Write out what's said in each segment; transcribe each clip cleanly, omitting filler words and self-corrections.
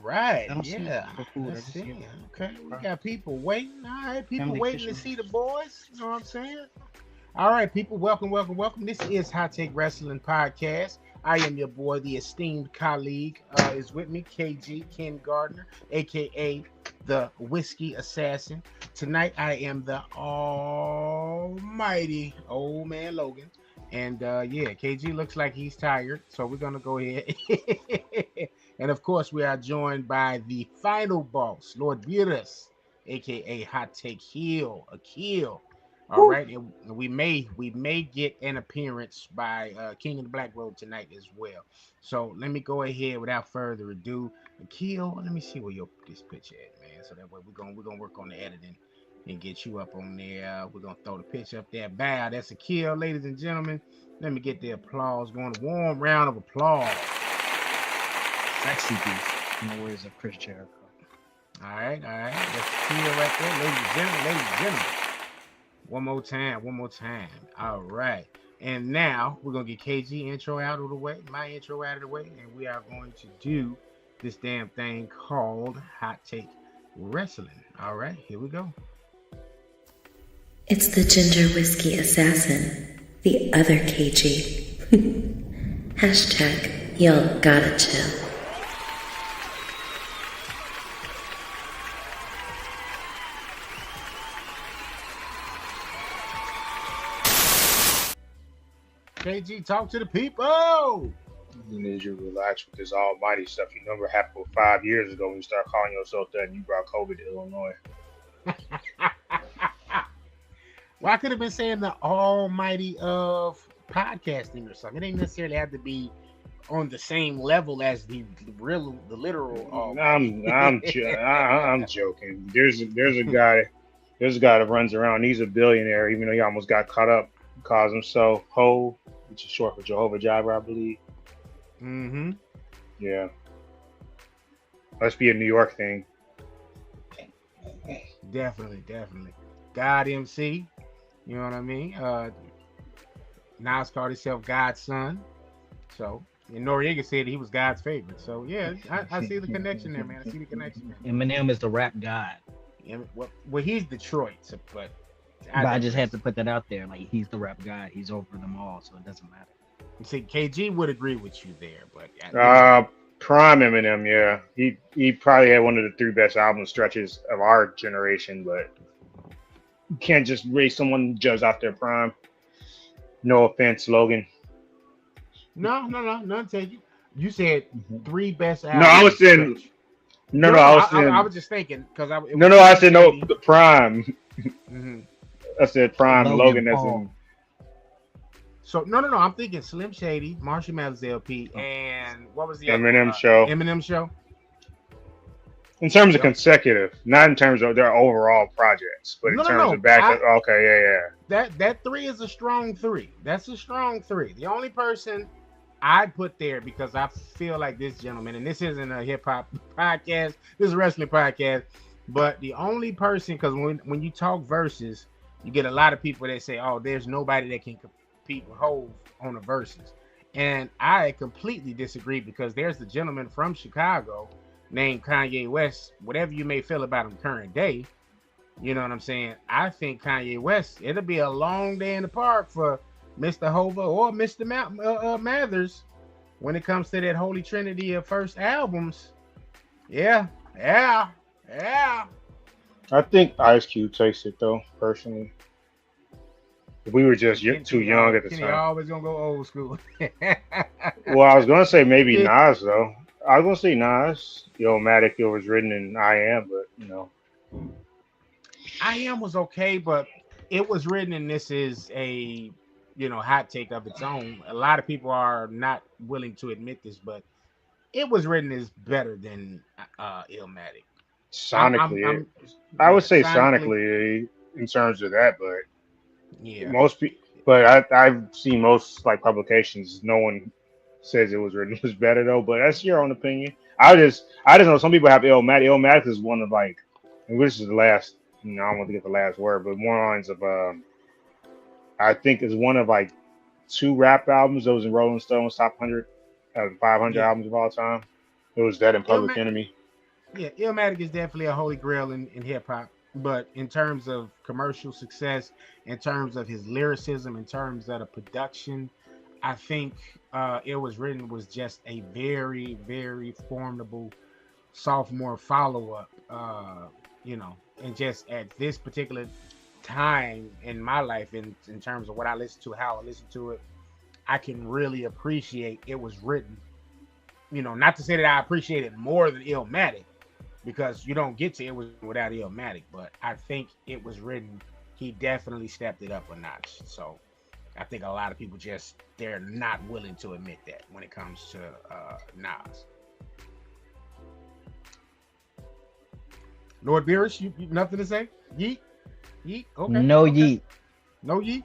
right. I don't see it Yeah. for food. I Let's just see see. it Okay. for We crime. got people waiting. All right. People Family waiting to fishing. see the boys. You know what I'm saying? All right, people. Welcome, welcome, welcome. This is Hot Take Wrestling Podcast. I am your boy, the esteemed colleague. Is with me, KG Ken Gardner, aka the Whiskey Assassin. Tonight, I am the almighty old man Logan. And yeah, KG looks like he's tired, so we're gonna go ahead. And of course, we are joined by the final boss, Lord Beerus, aka Hot Take Heel, Akil. All Woo. right, and we may get an appearance by King of the Black Road tonight as well. So let me go ahead without further ado. Akil, let me see where your this picture at, man. So that way we're gonna work on the editing and get you up on there. We're gonna throw the picture up there. Bow. That's Akil, ladies and gentlemen. Let me get the applause going. A warm round of applause. Sexy beast, in the words of Chris Jericho. All right, all right. That's Akil right there, ladies and gentlemen, ladies and gentlemen. One more time, one more time. All right. And now we're gonna get KG intro out of the way, my intro out of the way, and we are going to do this damn thing called Hot Take Wrestling. All right, here we go. It's the ginger whiskey assassin, the other KG. Hashtag y'all gotta chill. KG, talk to the people. You need to relax with this almighty stuff. You remember happened 5 years ago when you started calling yourself that and you brought COVID to Illinois. Well, I could have been saying the almighty of podcasting or something. It ain't necessarily have to be on the same level as the literal. I'm joking. There's a guy that runs around. He's a billionaire, even though he almost got caught up. Calls himself Ho, which is short for Jehovah Jireh, I believe. Mm-hmm. Yeah, must be a New York thing. Definitely, definitely. God MC. You know what I mean? Nas called himself God's son. So, and Noriega said he was God's favorite. So, yeah, I see the connection there, man. I see the connection there. Eminem is the rap god. And, well, he's Detroit, so, but I just had to put that out there. Like, he's the rap god. He's over them all, so it doesn't matter. see, KG would agree with you there, but Prime Eminem, yeah. He probably had one of the three best album stretches of our generation, but you can't just raise someone judged off their prime. No offense, Logan. no, none take you. You said three best albums. No, I was saying I was just thinking because I said no the prime. Mm-hmm. I said prime Logan as Paul. in So no, I'm thinking Slim Shady, Marshall Mathers LP, and what was the Eminem other, show. Eminem show. In terms of consecutive, not in terms of their overall projects, but in terms of back. Okay, yeah. That three is a strong three. That's a strong three. The only person I'd put there because I feel like this gentleman, and this isn't a hip hop podcast, this is a wrestling podcast, but the only person, because when you talk verses, you get a lot of people that say, "Oh, there's nobody that can compete with Hove on the verses," and I completely disagree because there's the gentleman from Chicago named Kanye West. Whatever you may feel about him current day, you know what I'm saying? I think Kanye West, it'll be a long day in the park for Mr. Hova or Mr. Mathers when it comes to that holy trinity of first albums. Yeah. I think Ice Cube takes it though, personally. We were just too young at the Kenny time. always gonna go old school. Well, I was gonna say maybe Nas though. I was gonna say Nas. Illmatic, it was written in I Am, but you know. I Am was okay, but it was written, and this is a hot take of its own. A lot of people are not willing to admit this, but it was written as better than Illmatic. Sonically, I would say sonically in terms of that, but yeah, most people. But I've seen most like publications. No one says it was written was better though. But that's your own opinion. I just know some people have Illmatic. Illmatic is one of like, and this is the last. I don't want to get the last word, but one lines of I think is one of like two rap albums that was in Rolling Stone's top 100 out of 500 albums of all time. It was that and Public Enemy. Yeah, Illmatic is definitely a holy grail in hip hop. But in terms of commercial success, in terms of his lyricism, in terms of the production, I think It Was Written was just a very, very formidable sophomore follow up. And just at this particular time in my life, in terms of what I listen to, how I listen to it, I can really appreciate It Was Written. Not to say that I appreciate it more than Illmatic, because you don't get to It Was without Illmatic, but I think It Was Written, he definitely stepped it up a notch. So I think a lot of people they're not willing to admit that when it comes to Nas. Lord Beerus, you nothing to say? Yeet? Yeet? Okay. No okay. yeet. No yeet?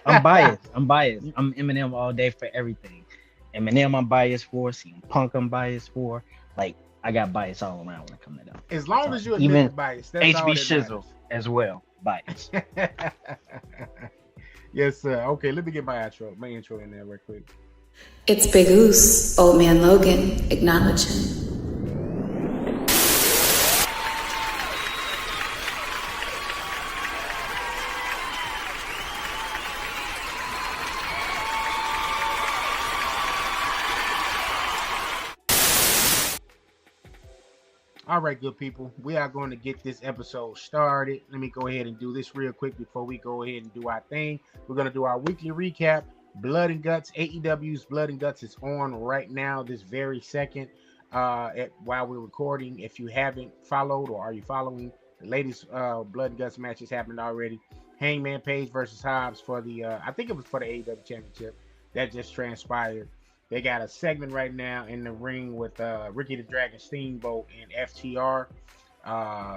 I'm biased. I'm Eminem all day for everything. Eminem I'm biased for. CM Punk I'm biased for. Like, I got bias all around when it comes to them. As long So as you admit even the bias, that's all HB that Shizzle as well. Bias. matters. Yes, sir. Okay, let me get my intro in there real quick. It's Big Oos, Old Man Logan, acknowledging. All right, good people. We are going to get this episode started. Let me go ahead and do this real quick before we go ahead and do our thing. We're going to do our weekly recap. Blood and Guts, AEW's Blood and Guts is on right now, this very second, while we're recording. If you haven't followed, or are you following, the latest Blood and Guts matches happened already. Hangman Page versus Hobbs for the, I think it was for the AEW Championship. That just transpired. They got a segment right now in the ring with Ricky the Dragon Steamboat and FTR.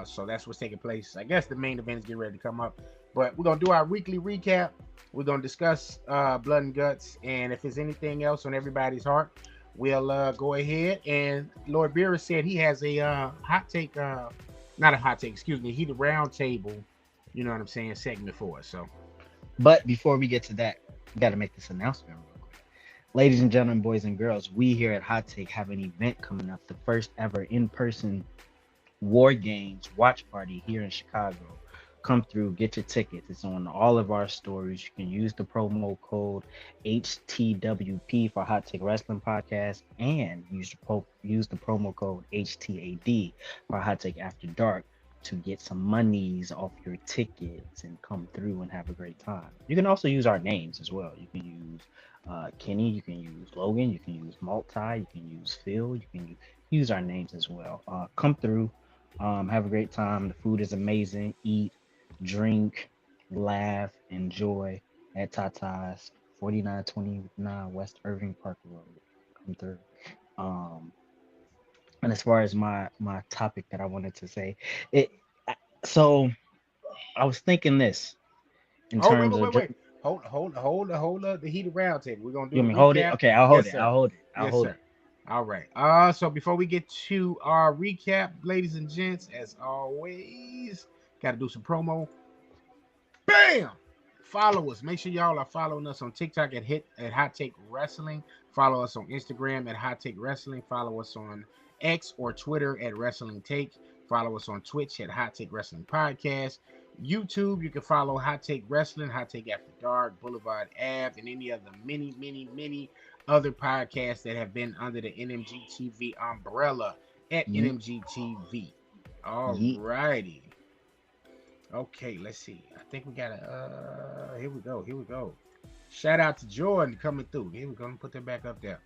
So that's what's taking place. I guess the main event is getting ready to come up. But we're going to do our weekly recap. We're going to discuss Blood and Guts. And if there's anything else on everybody's heart, we'll go ahead. And Lord Beerus said he has a hot take, not a hot take, excuse me, heated round table, you know what I'm saying, segment for us. So, But before we get to that, we got to make this announcement. Ladies and gentlemen, boys and girls, we here at Hot Take have an event coming up, the first ever in-person War Games watch party here in Chicago. Come through, get your tickets. It's on all of our stories. You can use the promo code HTWP for Hot Take Wrestling Podcast, and use the promo code HTAD for Hot Take After Dark to get some monies off your tickets and come through and have a great time. You can also use our names as well. You can use Kenny, you can use Logan, you can use Multi, you can use Phil, you can use our names as well. Come through, have a great time. The food is amazing. Eat, drink, laugh, enjoy at Tata's, 4929 West Irving Park Road. Come through. And as far as my topic that I wanted to say, so I was thinking this in terms of. Wait. Hold up the heated round table. We're gonna do. You mean hold it? Okay, I'll hold it. I'll hold it. I'll hold it. All right. So before we get to our recap, ladies and gents, as always, gotta do some promo. Bam! Follow us. Make sure y'all are following us on TikTok at Hot Take Wrestling. Follow us on Instagram at Hot Take Wrestling. Follow us on X or Twitter at Wrestling Take. Follow us on Twitch at Hot Take Wrestling Podcast. YouTube, you can follow Hot Take Wrestling, Hot Take After Dark, Boulevard Ave, and any of the many other podcasts that have been under the NMG TV umbrella at NMG TV. All righty. Okay, let's see. I think we got here we go. Shout out to Jordan coming through. Here we go. Put that back up there.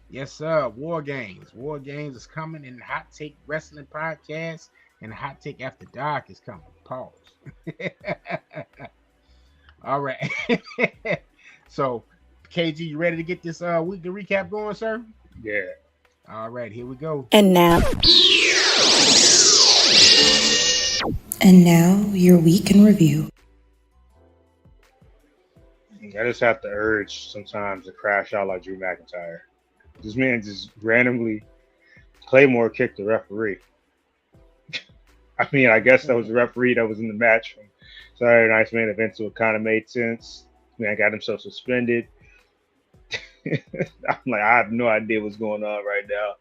Yes, sir. War Games. War Games is coming in Hot Take Wrestling Podcast, and Hot Take After Dark is coming. Pause. All right. So, KG, you ready to get this weekly recap going, sir? Yeah. All right, here we go. And now, your week in review. I just have the urge sometimes to crash out like Drew McIntyre. This man just randomly, Claymore kicked the referee. I mean, I guess that was the referee that was in the match from Saturday Night's main event, so it kind of made sense. Man got himself suspended. I'm like, I have no idea what's going on right now.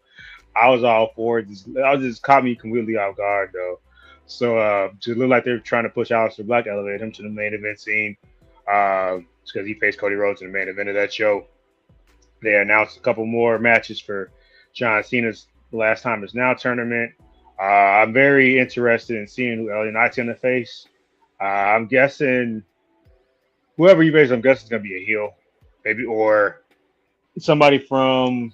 I was all for it. I was just caught me completely off guard though. So just looked like they were trying to push Aleister Black, elevate him to the main event scene. Because he faced Cody Rhodes in the main event of that show. They announced a couple more matches for John Cena's Last Time Is Now tournament. I'm very interested in seeing who LA Knight's going to face. I'm guessing whoever you face, I'm guessing is going to be a heel, maybe, or somebody from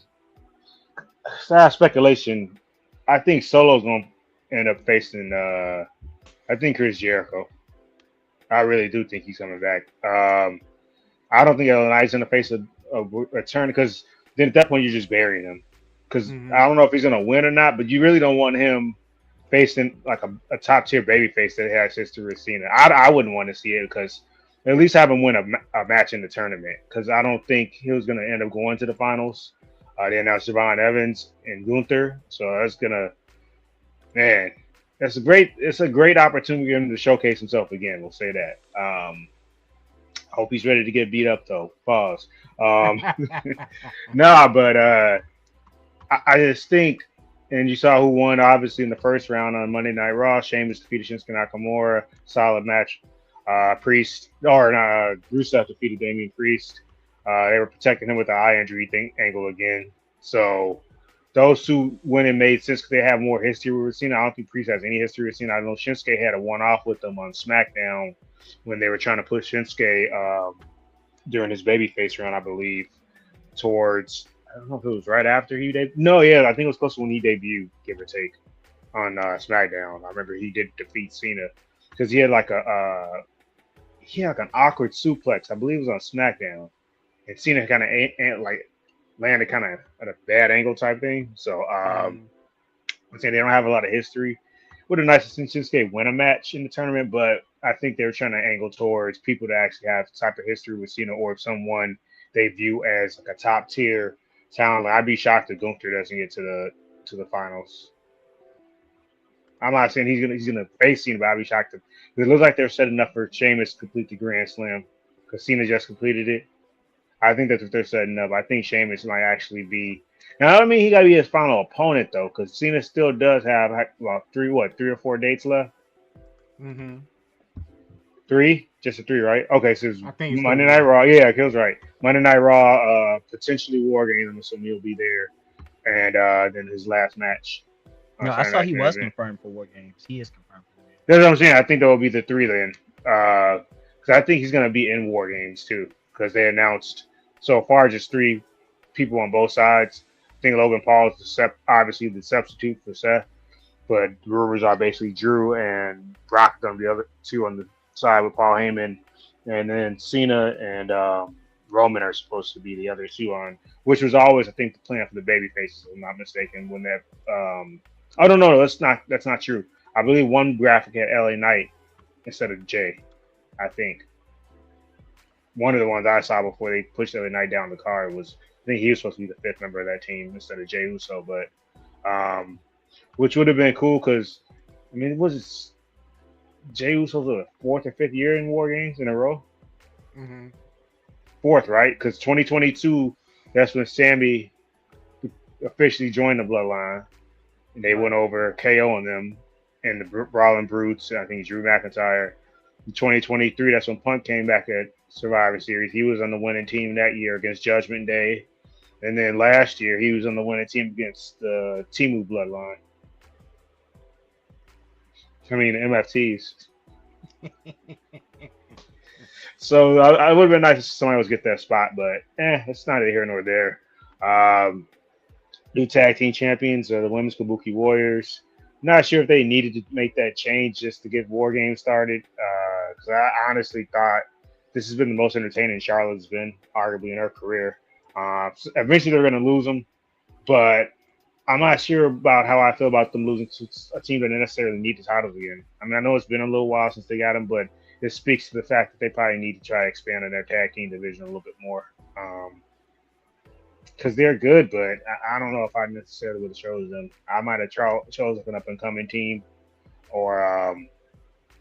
speculation. I think Solo's going to end up facing, I think, Chris Jericho. I really do think he's coming back. I don't think LA Knight's going to face a return because then at that point you're just burying him. Because I don't know if he's going to win or not, but you really don't want him facing like a top tier babyface that has history with Cena. I wouldn't want to see it because at least have him win a match in the tournament because I don't think he was going to end up going to the finals. They announced Javon Evans and Gunther, so that's gonna, man, it's a great opportunity for him to showcase himself again. We'll say that. Hope he's ready to get beat up though. Pause. Nah, but I just think, and you saw who won obviously in the first round on Monday Night Raw. Sheamus defeated Shinsuke Nakamura. Solid match. Rusev defeated Damian Priest. They were protecting him with the eye injury angle again. So those two winning made sense because they have more history with Cena. I don't think Priest has any history with Cena. I know Shinsuke had a one-off with them on SmackDown when they were trying to push Shinsuke during his babyface run, I believe, towards, I don't know if it was right after he debuted. No, yeah, I think it was close to when he debuted, give or take, on SmackDown. I remember he did defeat Cena because he had like an awkward suplex. I believe it was on SmackDown. And Cena kind of landed kind of at a bad angle type thing. So I'm saying they don't have a lot of history. Would have nice to see Shinsuke win a match in the tournament, but I think they were trying to angle towards people that actually have type of history with Cena or someone they view as like a top tier talent. Like, I'd be shocked if Gunther doesn't get to the finals. I'm not saying he's gonna face Cena, but I'd be shocked if it looks like they're setting up for Sheamus to complete the Grand Slam because Cena just completed it. I think that's what they're setting up. I think Sheamus might actually be. Now, I don't mean he got to be his final opponent though, because Cena still does have three or four dates left. Mm-hmm. Three, just a three, right? Okay, so it's I think Monday Night Raw. Yeah, Kill's right. Monday Night Raw, potentially War Games. I'm assuming he'll be there, and then his last match. No, I saw he was confirmed for War Games. He is confirmed for War Games. That's what I'm saying. I think that will be the three then, because I think he's gonna be in War Games too. Because they announced so far just three people on both sides. I think Logan Paul is obviously the substitute for Seth, but the rumors are basically Drew and Brock on the other two on the side with Paul Heyman, and then Cena and Roman are supposed to be the other two on, which was always I think the plan for the baby faces, if I'm not mistaken. When that I don't know, that's not true. I believe one graphic had LA Knight instead of Jay, I think. One of the ones I saw before they pushed LA Knight down the card was, I think he was supposed to be the fifth member of that team instead of Jey Uso, but which would have been cool because, I mean, it was Jey Uso's fourth or fifth year in War Games in a row? Mm-hmm. Fourth, right? Because 2022, that's when Sammy officially joined the Bloodline, and they went over KO on them and the Brawling Brutes, I think Drew McIntyre. In 2023, that's when Punk came back at Survivor Series. He was on the winning team that year against Judgment Day. And then last year, he was on the winning team against the Temu Bloodline. I mean, MFTs. So I would have been nice if somebody else get that spot, but it's neither here nor there. New tag team champions are the Women's Kabuki Warriors. Not sure if they needed to make that change just to get War Games started. Because I honestly thought this has been the most entertaining Charlotte's been, arguably, in her career. So eventually, they're going to lose them, but I'm not sure about how I feel about them losing to a team that necessarily need the titles again. I mean, I know it's been a little while since they got them, but it speaks to the fact that they probably need to try to expand on their tag team division a little bit more. Because they're good, but I don't know if I necessarily would have chosen them. I might have chosen an up-and-coming team, or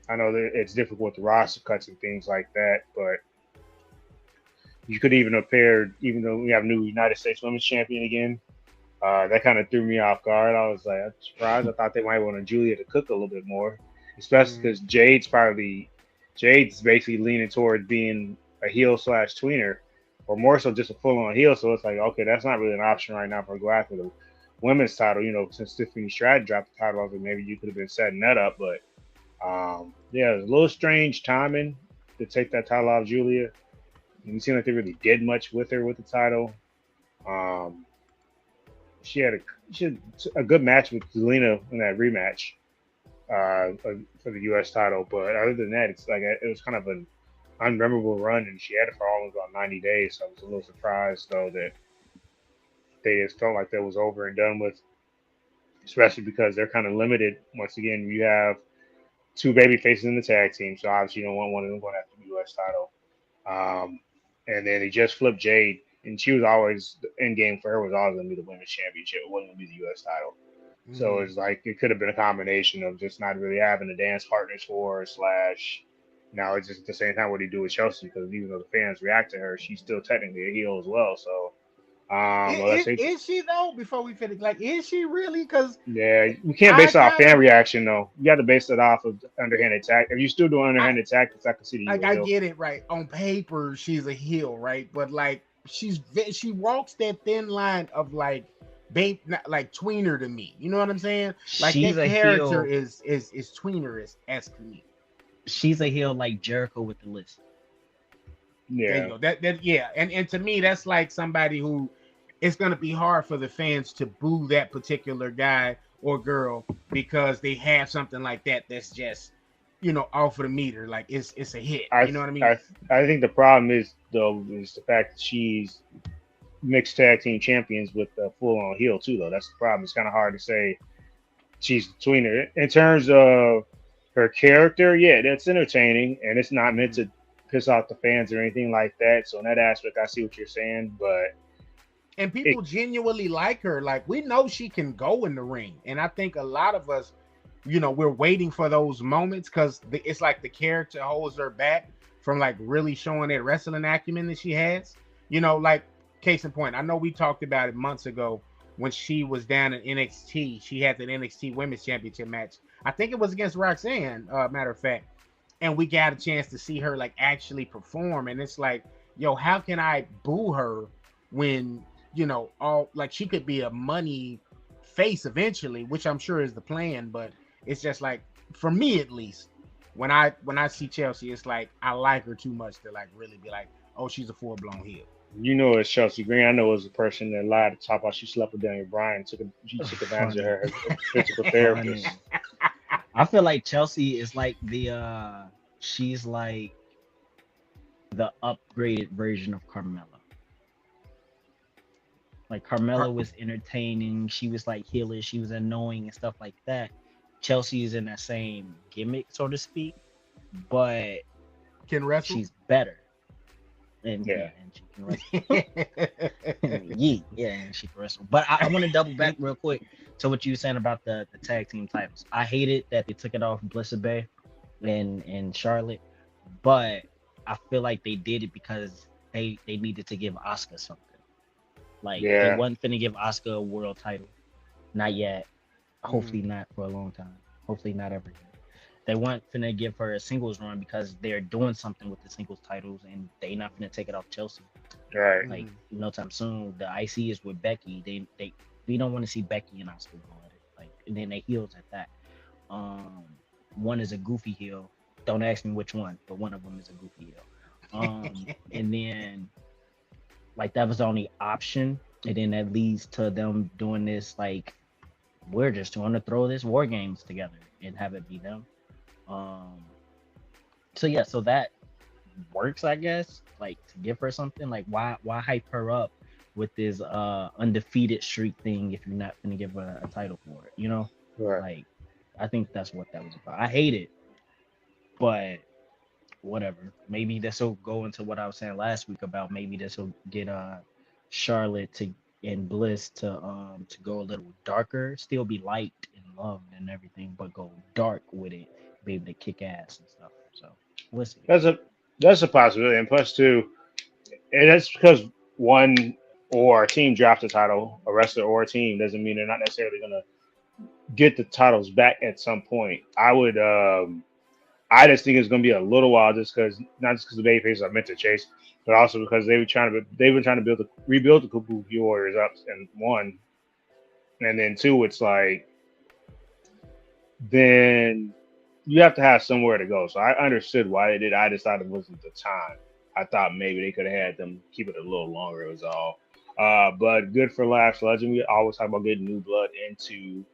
I know that it's difficult with the roster cuts and things like that, but you could even have paired, even though we have new United States Women's Champion again, That kind of threw me off guard. I was like, I'm surprised. I thought they might want Julia to cook a little bit more, especially because Jade's basically leaning toward being a heel slash tweener, or more so just a full on heel. So it's like, okay, that's not really an option right now for her to go after the women's title. Since Tiffany Stratton dropped the title, I was like, maybe you could have been setting that up. But yeah, it was a little strange timing to take that title out of Julia. It seemed like they really did much with her with the title. Um, she had a good match with Zelina in that rematch for the U.S. title, but other than that, it's like it was kind of an unmemorable run, and she had it for almost about 90 days. So I was a little surprised though that they just felt like that was over and done with, especially because they're kind of limited. Once again, you have two baby faces in the tag team, so obviously you don't want one of them going after the U.S. title. And then he just flipped Jade, and she was always the end game for her was always going to be the women's championship. It wasn't going to be the U.S. title. So it's like it could have been a combination of just not really having a dance partners for her, slash now it's just at the same time what do you do with Chelsea, because even though the fans react to her, she's still technically a heel as well. So Is she though? Before we finish, like, is she really? Because yeah, we can't base it off fan reaction though. You got to base it off of underhanded tactics. If you still doing underhanded tactics, I can see like I get it, right? On paper, she's a heel, right? But like she walks that thin line of like babe, like tweener to me. You know what I'm saying? Like She's that a character heel. is tweener esque to me. She's a heel like Jericho with the list. There you go. That yeah, and to me, that's like somebody who it's gonna be hard for the fans to boo that particular guy or girl because they have something like that that's just off of the meter. Like it's a hit. You know what I mean? I think the problem is though is the fact that she's mixed tag team champions with a full on heel too. Though that's the problem. It's kind of hard to say she's between her in terms of her character. Yeah, that's entertaining, and it's not meant to piss off the fans or anything like that. So in that aspect, I see what you're saying, but. And people genuinely like her. Like, we know she can go in the ring. And I think a lot of us, we're waiting for those moments because it's like the character holds her back from like really showing that wrestling acumen that she has. Like, case in point, I know we talked about it months ago when she was down in NXT. She had that NXT Women's Championship match. I think it was against Roxanne, matter of fact. And we got a chance to see her like actually perform. And it's like, yo, how can I boo her when all like she could be a money face eventually, which I'm sure is the plan, but it's just like for me at least, when I see Chelsea, it's like I like her too much to like really be like, oh, she's a full-blown heel. It's Chelsea Green. I know it was a person that lied to talk about she slept with Daniel Bryan. She took advantage of her physical therapist. I feel like Chelsea is like she's like the upgraded version of Carmella. Like Carmella was entertaining, she was like heelish, she was annoying and stuff like that. Chelsea is in that same gimmick, so to speak, but can wrestle. She's better, and she can wrestle. And she can wrestle. But I want to double back real quick to what you were saying about the tag team titles. I hated that they took it off Blissa Bay and Charlotte, but I feel like they did it because they needed to give Asuka something. Like they wasn't finna give Asuka a world title, not yet. Hopefully not for a long time. Hopefully not ever. They weren't finna give her a singles run because they're doing something with the singles titles, and they not finna take it off Chelsea. Right. Like no time soon. The IC is with Becky. We don't want to see Becky and Asuka go at it. Like, and then they heels at that. One is a goofy heel. Don't ask me which one, but one of them is a goofy heel. And then. Like that was the only option, and then that leads to them doing this. Like, we're just going to throw this War Games together and have it be them. So that works, I guess. Like to give her something. Like why hype her up with this undefeated streak thing if you're not going to give her a title for it? Right. Like I think that's what that was about. I hate it, but. Whatever. Maybe this will go into what I was saying last week about maybe this will get Charlotte and Bliss to go a little darker, still be light and loved and everything, but go dark with it, be able to kick ass and stuff. So we'll see. That's a possibility, and plus two, and that's because one, or a team drops the title, a wrestler or a team, doesn't mean they're not necessarily gonna get the titles back at some point. I just think it's gonna be a little while, just because not just because the babyfaces are meant to chase, but also because they've been trying to rebuild the Kabuki Warriors up, and one, and then two, it's like then you have to have somewhere to go. So I understood why they did. I just thought it wasn't the time. I thought maybe they could have had them keep it a little longer. It was all. But good for Lash Legend. We always talk about getting new blood into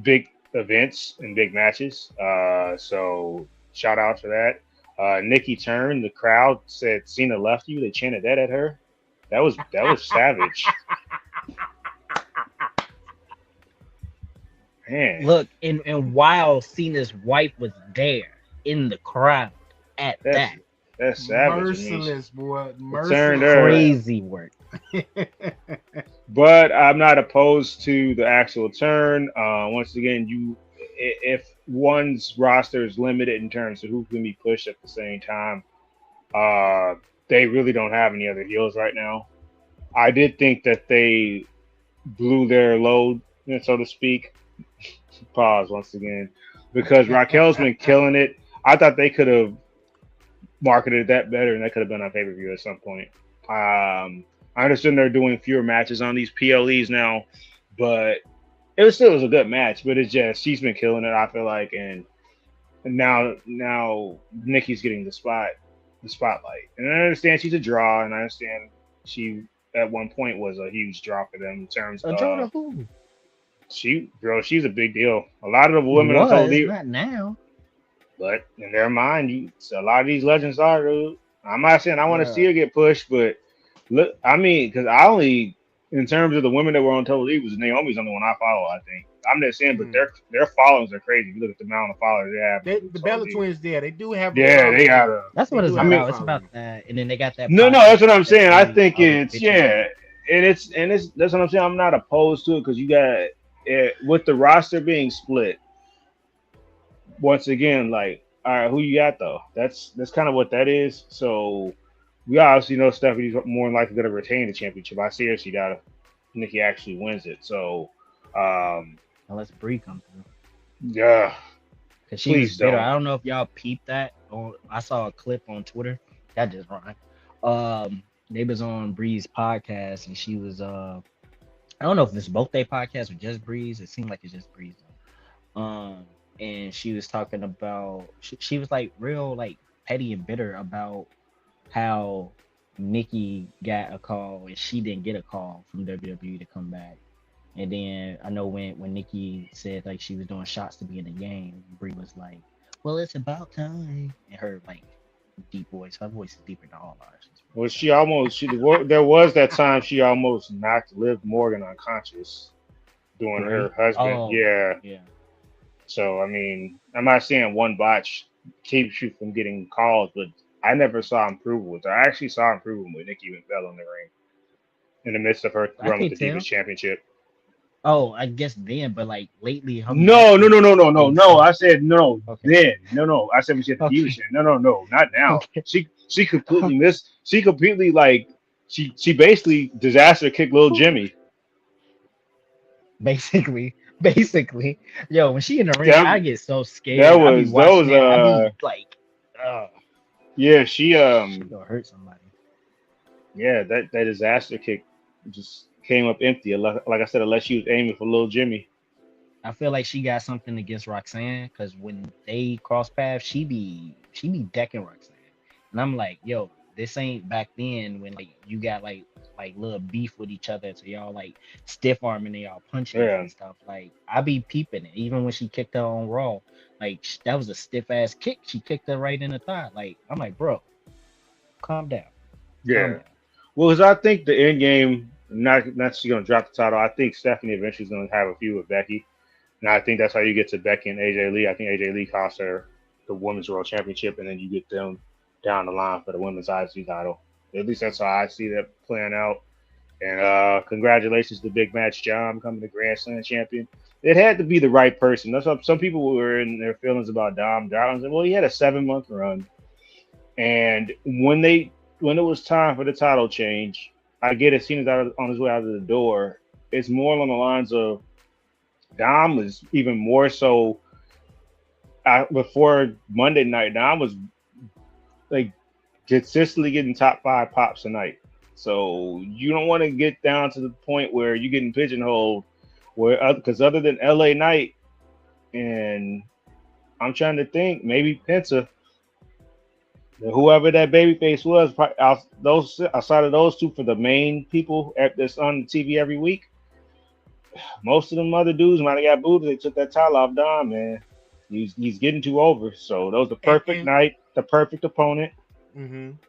big events and big matches. So shout out for that. Nikki turned. The crowd said Cena left you. They chanted that at her. That was savage. Man. Look, and while Cena's wife was there in the crowd at that. That's savage. Merciless, boy. Turned Merciless. her. Crazy work. But I'm not opposed to the actual turn. Once again, if one's roster is limited in terms of who can be pushed at the same time, they really don't have any other heels right now. I did think that they blew their load, so to speak. Pause once again, because Raquel's been killing it. I thought they could have marketed that better, and that could have been on pay-per-view at some point. I understand they're doing fewer matches on these PLEs now, but it was a good match. But it's just she's been killing it, I feel like, and now Nikki's getting the spotlight. And I understand she's a draw, and I understand she at one point was a huge draw for them in terms of draw to who? She's a big deal. A lot of the women on television, not now, but in their mind, a lot of these legends are. Dude. I'm not saying I want to see her get pushed, but look, I mean, because in terms of the women that were on television, was Naomi's the only one I follow. I think I'm just saying, but their followings are crazy. If you look at the amount of followers they have. The Bella Twins there, they do have. Yeah, they got That's what it's about. It's about that, and then they got that. No, that's what I'm saying. I think it's and it's that's what I'm saying. I'm not opposed to it because you got. With the roster being split, once again, like, all right, who you got though? That's kind of what that is. So we obviously know Stephanie's more than likely going to retain the championship. I see her. She got Nikki actually wins it. So unless Brie comes through, yeah, because she's bitter. I don't know if y'all peeped that. I saw a clip on Twitter that just rhymed. They was on Brie's podcast, and she was I don't know if it's both their podcasts or just Breeze. It seemed like it's just Breeze. And she was talking about she was like real like petty and bitter about how Nikki got a call and she didn't get a call from WWE to come back. And then I know when Nikki said like she was doing shots to be in the game, Bree was like, "Well, it's about time." And her like deep voice, her voice is deeper than all ours. Well, there was that time she almost knocked Liv Morgan unconscious doing her husband. Oh, yeah. So I mean, I'm not saying one botch keeps you from getting calls, but I never saw improvement with her. I actually saw improvement with Nikki when fell in the ring in the midst of her run with the Divas Championship. Oh, I guess then, but like lately, no. I said no. Okay. Then no. I said we should have the Divas. No, not now. Okay. She completely missed. She completely like she basically disaster kicked Lil Jimmy. Basically, yo, when she in the ring, I get so scared. Yeah, she gonna hurt somebody. Yeah, that disaster kick just came up empty. Like I said, unless she was aiming for Lil Jimmy. I feel like she got something against Roxanne because when they cross paths, she be decking Roxanne, and I'm like, yo, this ain't back then when like you got like little beef with each other, so y'all like stiff arming and y'all punching and stuff. Like I be peeping it, even when she kicked her on Raw, like that was a stiff ass kick. She kicked her right in the thigh. Like I'm like, bro, calm down. Yeah. Calm down. Well, because I think the end game, not she's gonna drop the title. I think Stephanie eventually is gonna have a feud with Becky, and I think that's how you get to Becky and AJ Lee. I think AJ Lee cost her the Women's World Championship, and then you get them down the line for the Women's IC title. At least that's how I see that playing out. And congratulations to Big Match John becoming the Grand Slam champion. It had to be the right person. That's what some people were in their feelings about Dom. Well, he had a 7-month run, and when it was time for the title change, I get it. Cena's on his way out of the door. It's more along the lines of Dom was even more so before Monday night. Dom was like consistently getting top 5 pops a night. So you don't want to get down to the point where you're getting pigeonholed. Where because other than LA Knight, and I'm trying to think, maybe Penta, whoever that babyface was, those outside of those two for the main people that's on TV every week, most of them other dudes might have got booed. They took that title off Dom, man. He's getting too over. So that was the perfect night, the perfect opponent,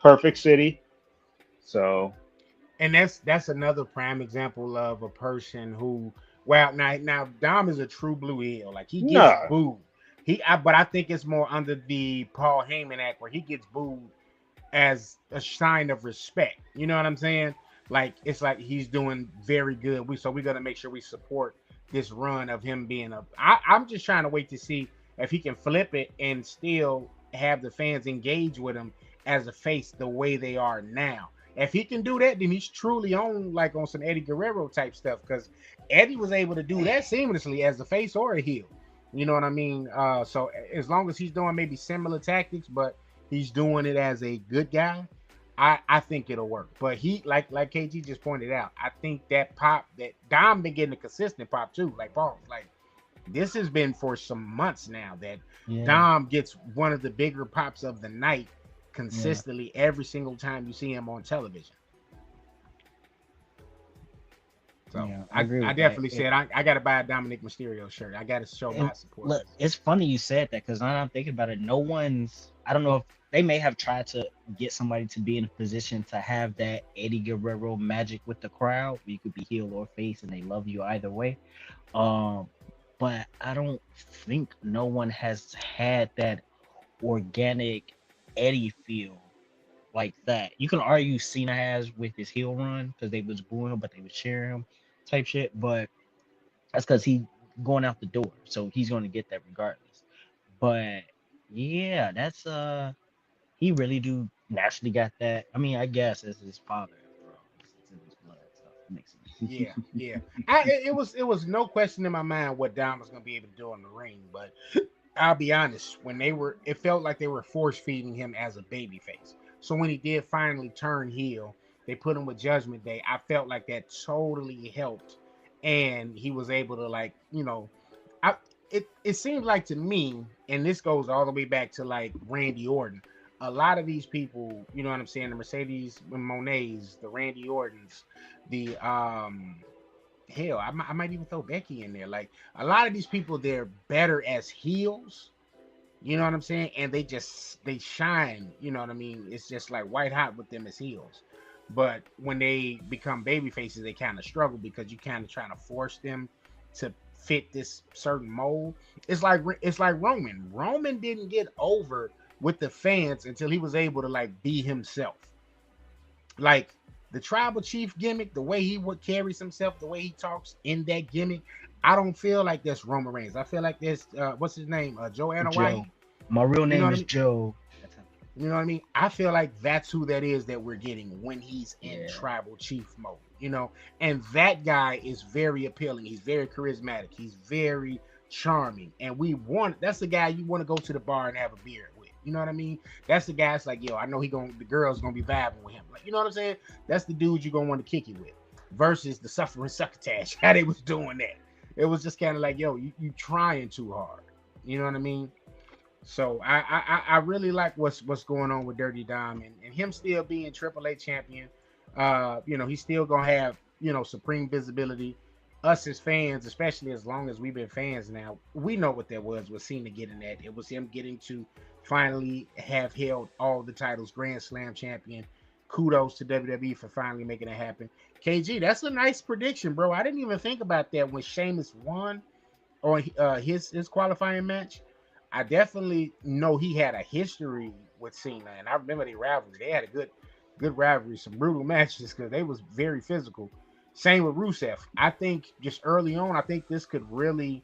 perfect city. So, and that's another prime example of a person who, well, now Dom is a true blue heel. Like he gets booed. But I think it's more under the Paul Heyman act where he gets booed as a sign of respect. You know what I'm saying? Like it's like he's doing very good. We got to make sure we support this run of him being I'm just trying to wait to see if he can flip it and still have the fans engage with him as a face the way they are now. If he can do that, then he's truly on some Eddie Guerrero type stuff, because Eddie was able to do that seamlessly as a face or a heel. You know what I mean? So as long as he's doing maybe similar tactics, but he's doing it as a good guy, I think it'll work. But he, like KG just pointed out, I think that pop that Dom been getting a consistent pop too. Like Paul, like this has been for some months now that Dom gets one of the bigger pops of the night consistently every single time you see him on television. So I definitely said I got to buy a Dominic Mysterio shirt. I got to show my support. Look, it's funny you said that, because now I'm thinking about it. I don't know if they may have tried to get somebody to be in a position to have that Eddie Guerrero magic with the crowd, where you could be heel or face and they love you either way. But I don't think no one has had that organic Eddie feel like that. You can argue Cena has with his heel run because they was booing him, but they was cheering him type shit. But that's because he going out the door, so he's going to get that regardless. But yeah, that's he really do naturally got that. I mean, I guess it's his father, bro. It's in his blood, so it makes sense. Yeah. It was no question in my mind what Dom was going to be able to do in the ring, but I'll be honest, it felt like they were force feeding him as a babyface. So when he did finally turn heel, they put him with Judgment Day. I felt like that totally helped, and he was able to it seemed like to me, and this goes all the way back to like Randy Orton. A lot of these people, you know what I'm saying, the Mercedes Monets, the Randy Ortons, the hell, I might even throw Becky in there. Like a lot of these people, they're better as heels. You know what I'm saying? And they shine. You know what I mean? It's just like white hot with them as heels. But when they become baby faces, they kind of struggle because you kind of trying to force them to fit this certain mold. It's like Roman. Roman didn't get over with the fans until he was able to like be himself. Like the tribal chief gimmick, the way he carries himself, the way he talks in that gimmick, I don't feel like that's Roman Reigns. I feel like that's what's his name? Joe Anoa'i. My real name is Joe. You know what I mean? I feel like that's who that is that we're getting when he's in tribal chief mode, and that guy is very appealing. He's very charismatic. He's very charming. And that's the guy you want to go to the bar and have a beer with. You know what I mean? That's the guy that's like, yo, I know the girl's going to be vibing with him. Like, you know what I'm saying? That's the dude you're going to want to kick it with versus the suffering succotash, how they was doing that. It was just kind of like, yo, you trying too hard. You know what I mean? So I really like what's going on with Dirty Dom and him still being AAA champion. He's still gonna have supreme visibility. Us as fans, especially as long as we've been fans now, we know what that was Cena getting that. It was him getting to finally have held all the titles, Grand Slam champion. Kudos to WWE for finally making it happen. KG, that's a nice prediction, bro. I didn't even think about that when Sheamus won on his qualifying match. I definitely know he had a history with Cena, and I remember the rivalry. They had a good rivalry, some brutal matches because they was very physical. Same with Rusev. I think just early on, I think this could really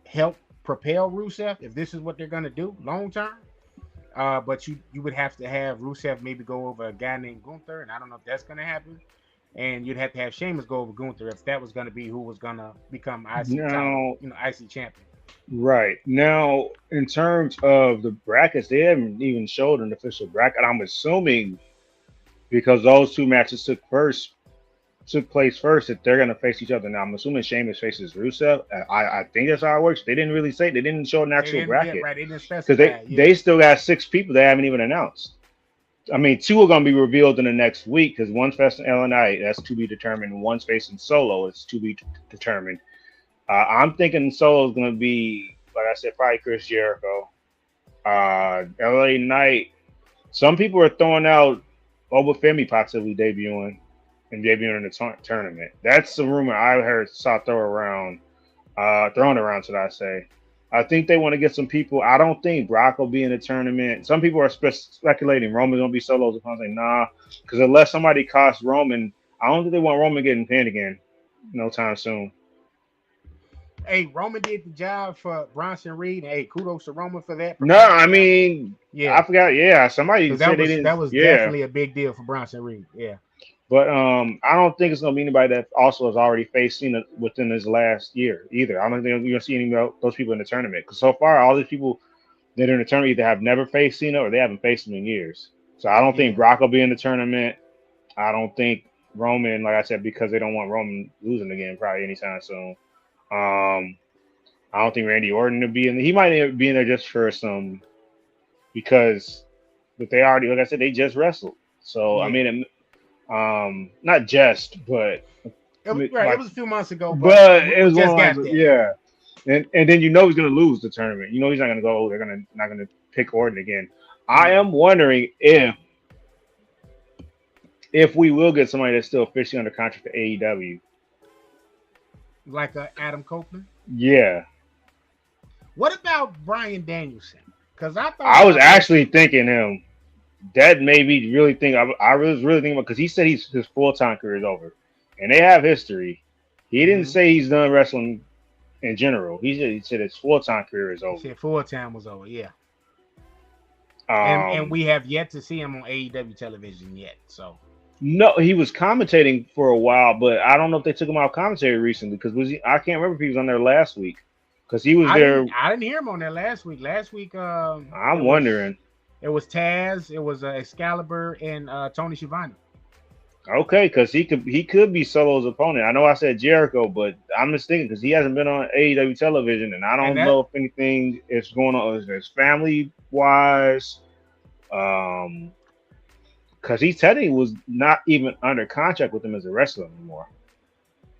help propel Rusev if this is what they're gonna do long term. But you would have to have Rusev maybe go over a guy named Gunther, and I don't know if that's gonna happen. and you'd have to have Sheamus go over Gunther if that was going to be who was going to become IC title, Now, IC champion. right now, in terms of the brackets, they haven't even showed an official bracket. I'm assuming because those two matches took place first that they're gonna face each other. Now I'm assuming Sheamus faces Rusev. I think that's how it works. They didn't really say. They didn't show an They actual didn't, yeah, bracket right? They didn't because specify. Yeah, they still got 6 people they haven't even announced. I mean, 2 are gonna be revealed in the next week because one's facing LNI, that's to be determined. One's facing Solo, it's to be determined. I'm thinking Solo is gonna be, like I said, probably Chris Jericho. LA Knight. Some people are throwing out Obafemi possibly debuting in the tournament. That's the rumor I heard saw thrown around, should I say. I think they want to get some people. I don't think Brock will be in the tournament. Some people are speculating Roman's going to be solos. I'm like, nah, because unless somebody costs Roman, I don't think they want Roman getting pinned again no time soon. hey, Roman did the job for Bronson Reed. Hey, kudos to Roman for that. No, I mean, I Yeah, forgot. Yeah, somebody because said they didn't. that was Yeah, definitely a big deal for Bronson Reed. Yeah, but I don't think it's gonna be anybody that also has already faced Cena within this last year either. I don't think you're gonna see any of those people in the tournament because so far all these people that are in the tournament either have never faced Cena or they haven't faced him in years. So I don't think yeah, Brock will be in the tournament. I don't think Roman, like I said, because they don't want Roman losing again probably anytime soon. Um, I don't think Randy Orton will be in. He might be in there just for some because, but they already, like I said, they just wrestled. So I yeah. mean, not just, but It was right. It like, was a few months ago, but but it we was one just of got like, there. yeah, and then you know he's gonna lose the tournament. You know he's not gonna go. They're gonna not gonna pick Orton again. I Yeah, am wondering if we will get somebody that's still officially under contract to AEW. like Adam Copeland. Yeah, What about Brian Danielson? Because I thought I was about that actually too. thinking him. That made me really think. I was really thinking about because he said his full time career is over, and they have history. He didn't Hmm. say he's done wrestling in general. He said his full time career is He over. said full time was over. Yeah, and Um, we have yet to see him on AEW television yet. So no, he was commentating for a while, but I don't know if they took him out of commentary recently because was he? I can't remember if he was on there last week because he was there. I didn't hear him on there last week. Last week, I'm wondering. it was Taz, it was Excalibur, and Tony Schiavone. Okay, because he could be Solo's opponent. I know I said Jericho, but I'm just thinking because he hasn't been on AEW television, and I And don't that know if anything is going on as family wise. Um, because he technically was not even under contract with him as a wrestler anymore.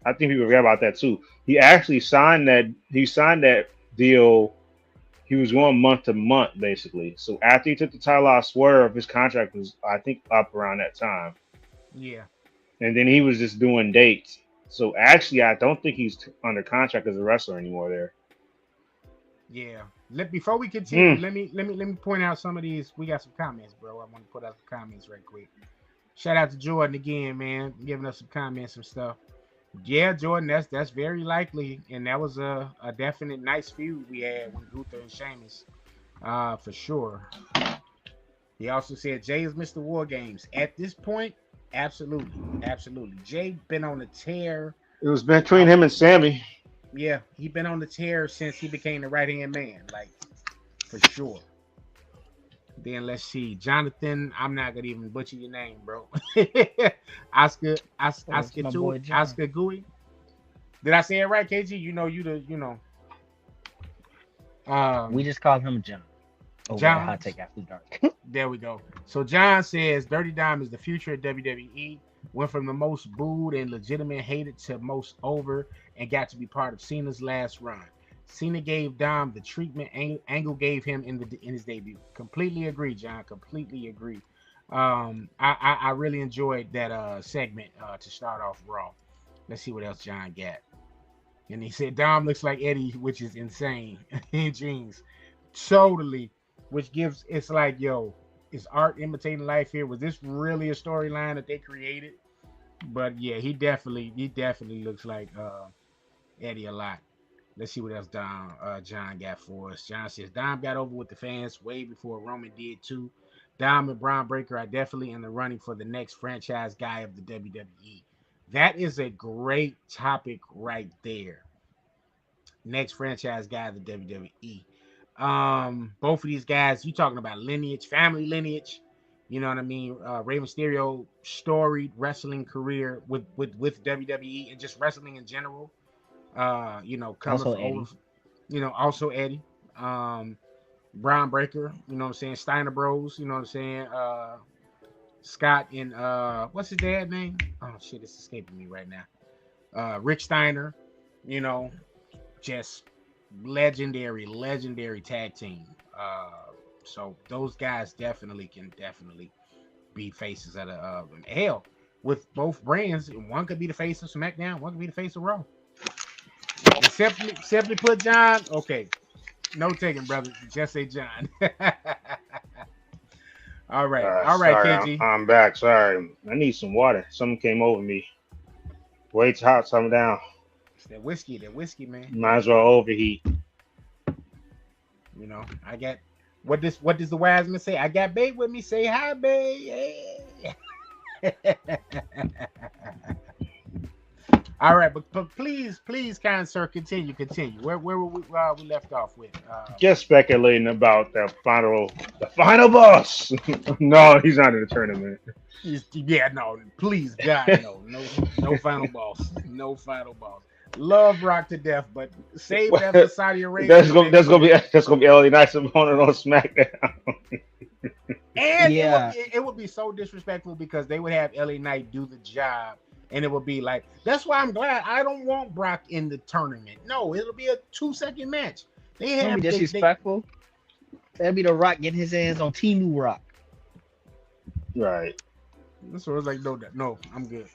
I think people forget about that too. He actually signed that. He signed that deal. He was going month to month basically. So after he took the title off Swerve, his contract was I think up around that time, yeah, and then he was just doing dates. So actually, I don't think he's under contract as a wrestler anymore. There. yeah. Before we continue, Hmm. let me point out some of these. We got some comments, bro. I want to put out some comments right quick. Shout out to Jordan again, man, giving us some comments, some stuff. Yeah, Jordan, that's very likely, and that was a definite nice feud we had when Gunther and Sheamus, for sure. He also said Jay is Mr. War Games. At this point, absolutely, absolutely. Jay been on the tear. It was between Uh, him and Sammy. yeah, he been on the tear since he became the right hand man, like for sure. Then let's see, Jonathan. I'm not gonna even butcher your name, bro. Oscar, Oh, it's my boy John. Oscar Gui. Did I say it right, KG? You know you the you know. We just call him John over at John. Hot Take After Dark. There we go. So John says Dirty Dime is the future of WWE. Went from the most booed and legitimate hated to most over and got to be part of Cena's last run. Cena gave Dom the treatment Angle gave him in his debut. Completely agree, John. Completely agree. I really enjoyed that segment to start off Raw. Let's see what else John got. And he said Dom looks like Eddie, which is insane in jeans. Totally. Which gives it's like, yo, is art imitating life here? Was this really a storyline that they created? But yeah, he definitely looks like Eddie a lot. Let's see what else John got for us. John says Dom got over with the fans way before Roman did too. Dom and Braun Breaker are definitely in the running for the next franchise guy of the WWE. That is a great topic right there. Next franchise guy of the WWE. Both of these guys, you talking about lineage, family lineage. You know what I mean? Rey Mysterio storied wrestling career with WWE and just wrestling in general. Coming Also from Eddie. over, also Eddie. Brian Breaker, you know what I'm saying? Steiner Bros, you know what I'm saying? Scott and what's his dad name? Oh shit, it's escaping me right now. Rick Steiner, you know, just legendary tag team. So those guys can definitely be faces of the hell with both brands. One could be the face of SmackDown, one could be the face of Raw. And simply put, John. Okay, no taking, brother. Just say John. All right, Sorry, KG. I'm back. Sorry, I need some water. Something came over me. Way too hot. Something down. It's that whiskey, man. Might as well overheat. You know, I got what does the wise man say? I got babe with me. Say hi, babe. Hey. All right, but please, kind sir, continue. Where we left off with? Just speculating about the final boss. No, he's not in the tournament. Please, God, no final boss, no final boss. Love Rock to death, but save that for Saudi Arabia. That's gonna be LA Knight's opponent on SmackDown. And it would be so disrespectful because they would have LA Knight do the job. And it would be like, that's why I'm glad I don't want Brock in the tournament. No, it'll be a 2-second match. They have disrespectful. That'd be The Rock getting his hands on Timu Rock. Right. So it's like, no, I'm good.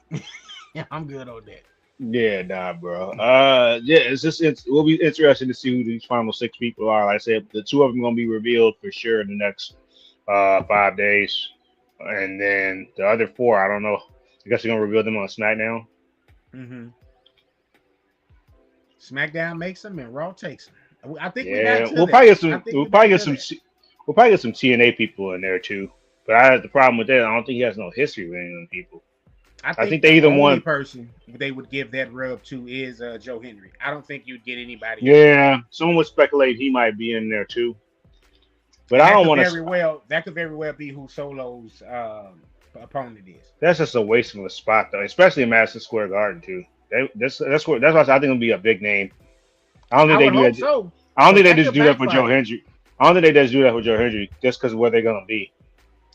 I'm good on that. Yeah, nah, bro. We'll be interesting to see who these final 6 people are. Like I said, the 2 of them gonna be revealed for sure in the next 5 days, and then the other 4, I don't know. I guess they're gonna reveal them on SmackDown. Mm-hmm. SmackDown makes them and Raw takes them. I think we'll probably get some TNA people in there too. But I had the problem with that. I don't think he has no history with any of them people. I think they either one person they would give that rub to is Joe Hendry. I don't think you'd get anybody. Yeah, someone would speculate he might be in there too. But I don't want to. That could very well be who Solo's opponent is. That's just a waste of a spot though, especially in Madison Square Garden too. That's why I think it'll be a big name. I don't think they do that. So. I don't think they just do that for Joe Hendry. I don't think they just do that for Joe Hendry just because of where they're gonna be.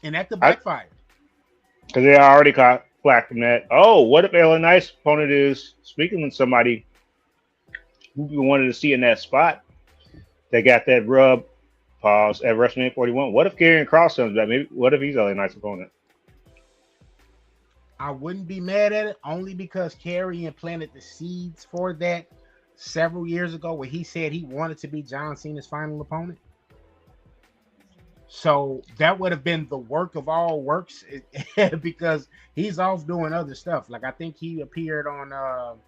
And that could backfire. Because they already caught flack from that. Oh, what if LA Knight's opponent is speaking with somebody who we wanted to see in that spot? They got that rub pause at WrestleMania 41. What if Karrion Kross comes back? Maybe what if he's LA Knight's opponent? I wouldn't be mad at it only because Karrion planted the seeds for that several years ago where he said he wanted to be John Cena's final opponent. So that would have been the work of all works because he's off doing other stuff. Like I think he appeared on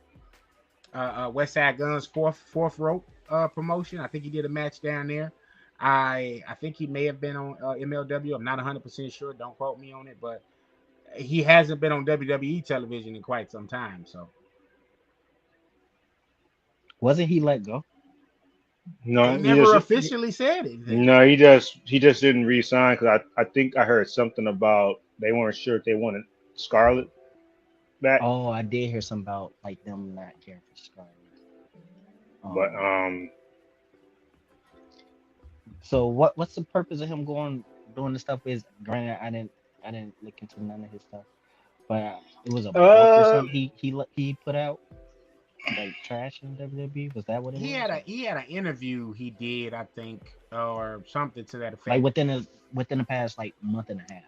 West Side Gun's fourth rope promotion. I think he did a match down there. I think he may have been on MLW. I'm not 100% sure. Don't quote me on it, but he hasn't been on WWE television in quite some time. So wasn't he let go? No, he never officially said it. No, he just didn't re-sign because I think I heard something about they weren't sure if they wanted Scarlett back. Oh, I did hear something about like them not caring for Scarlett. But So what's the purpose of him doing this stuff? Is granted I didn't look into none of his stuff, but it was a book or something he put out. Like trash in WWE? Was that what it was? He had an interview he did, I think, or something to that effect. Like within the past like month and a half.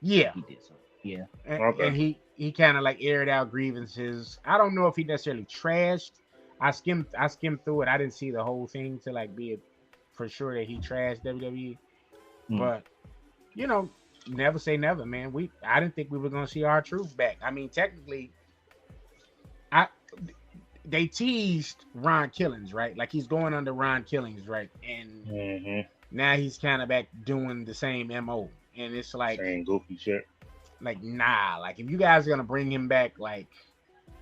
Yeah. He did so. Yeah. And he kind of like aired out grievances. I don't know if he necessarily trashed. I skimmed through it. I didn't see the whole thing to like be for sure that he trashed WWE. But never say never, man. I didn't think we were gonna see R-Truth back. I mean, technically, they teased Ron Killings, right? Like he's going under Ron Killings, right? And now he's kind of back doing the same MO. And it's like same goofy shit. Like, nah, like if you guys are gonna bring him back, like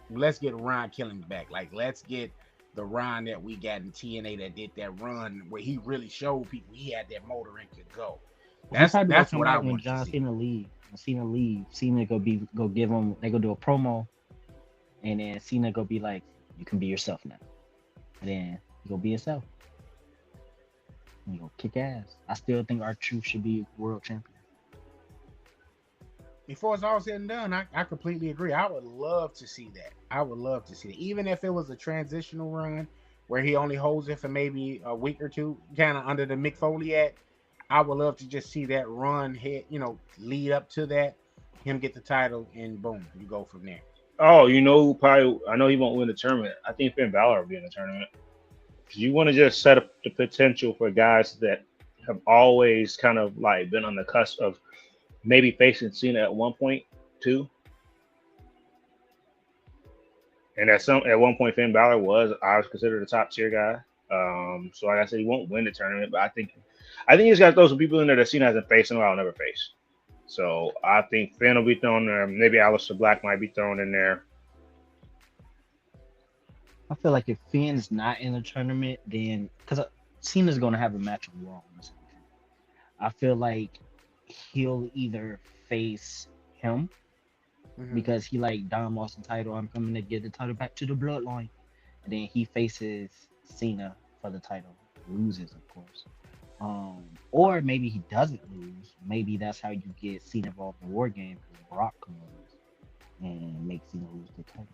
let's get Ron Killings back. Like, let's get the Ron that we got in TNA that did that run where he really showed people he had that motor and could go. He probably gonna That's come what I back when want to John see. Cena leave. When Cena leave, Cena go give him. They go do a promo, and then Cena go be like, "You can be yourself now." And then he go be himself. And he go kick ass. I still think R-Truth should be world champion. Before it's all said and done, I completely agree. I would love to see that. I would love to see that. Even if it was a transitional run where he only holds it for maybe a week or two, kind of under the Mick Foley act, I would love to just see that run hit, lead up to that, him get the title, and boom, you go from there. Oh, you know, probably I know he won't win the tournament. I think Finn Balor will be in the tournament. 'Cause you want to just set up the potential for guys that have always kind of like been on the cusp of maybe facing Cena at one point too. And at one point Finn Balor I was considered a top tier guy. So like I said, he won't win the tournament, but I think he's got to throw some people in there that Cena hasn't faced and I'll never face. So I think Finn will be thrown there. Maybe Aleister Black might be thrown in there. I feel like if Finn's not in the tournament, then because Cena's gonna have a match with Raw. I feel like he'll either face him because he like Don lost the title. I'm coming to get the title back to the bloodline, and then he faces Cena for the title, loses of course. Or maybe he doesn't lose. Maybe that's how you get Cena involved in War Games because Brock comes and makes Cena lose the title.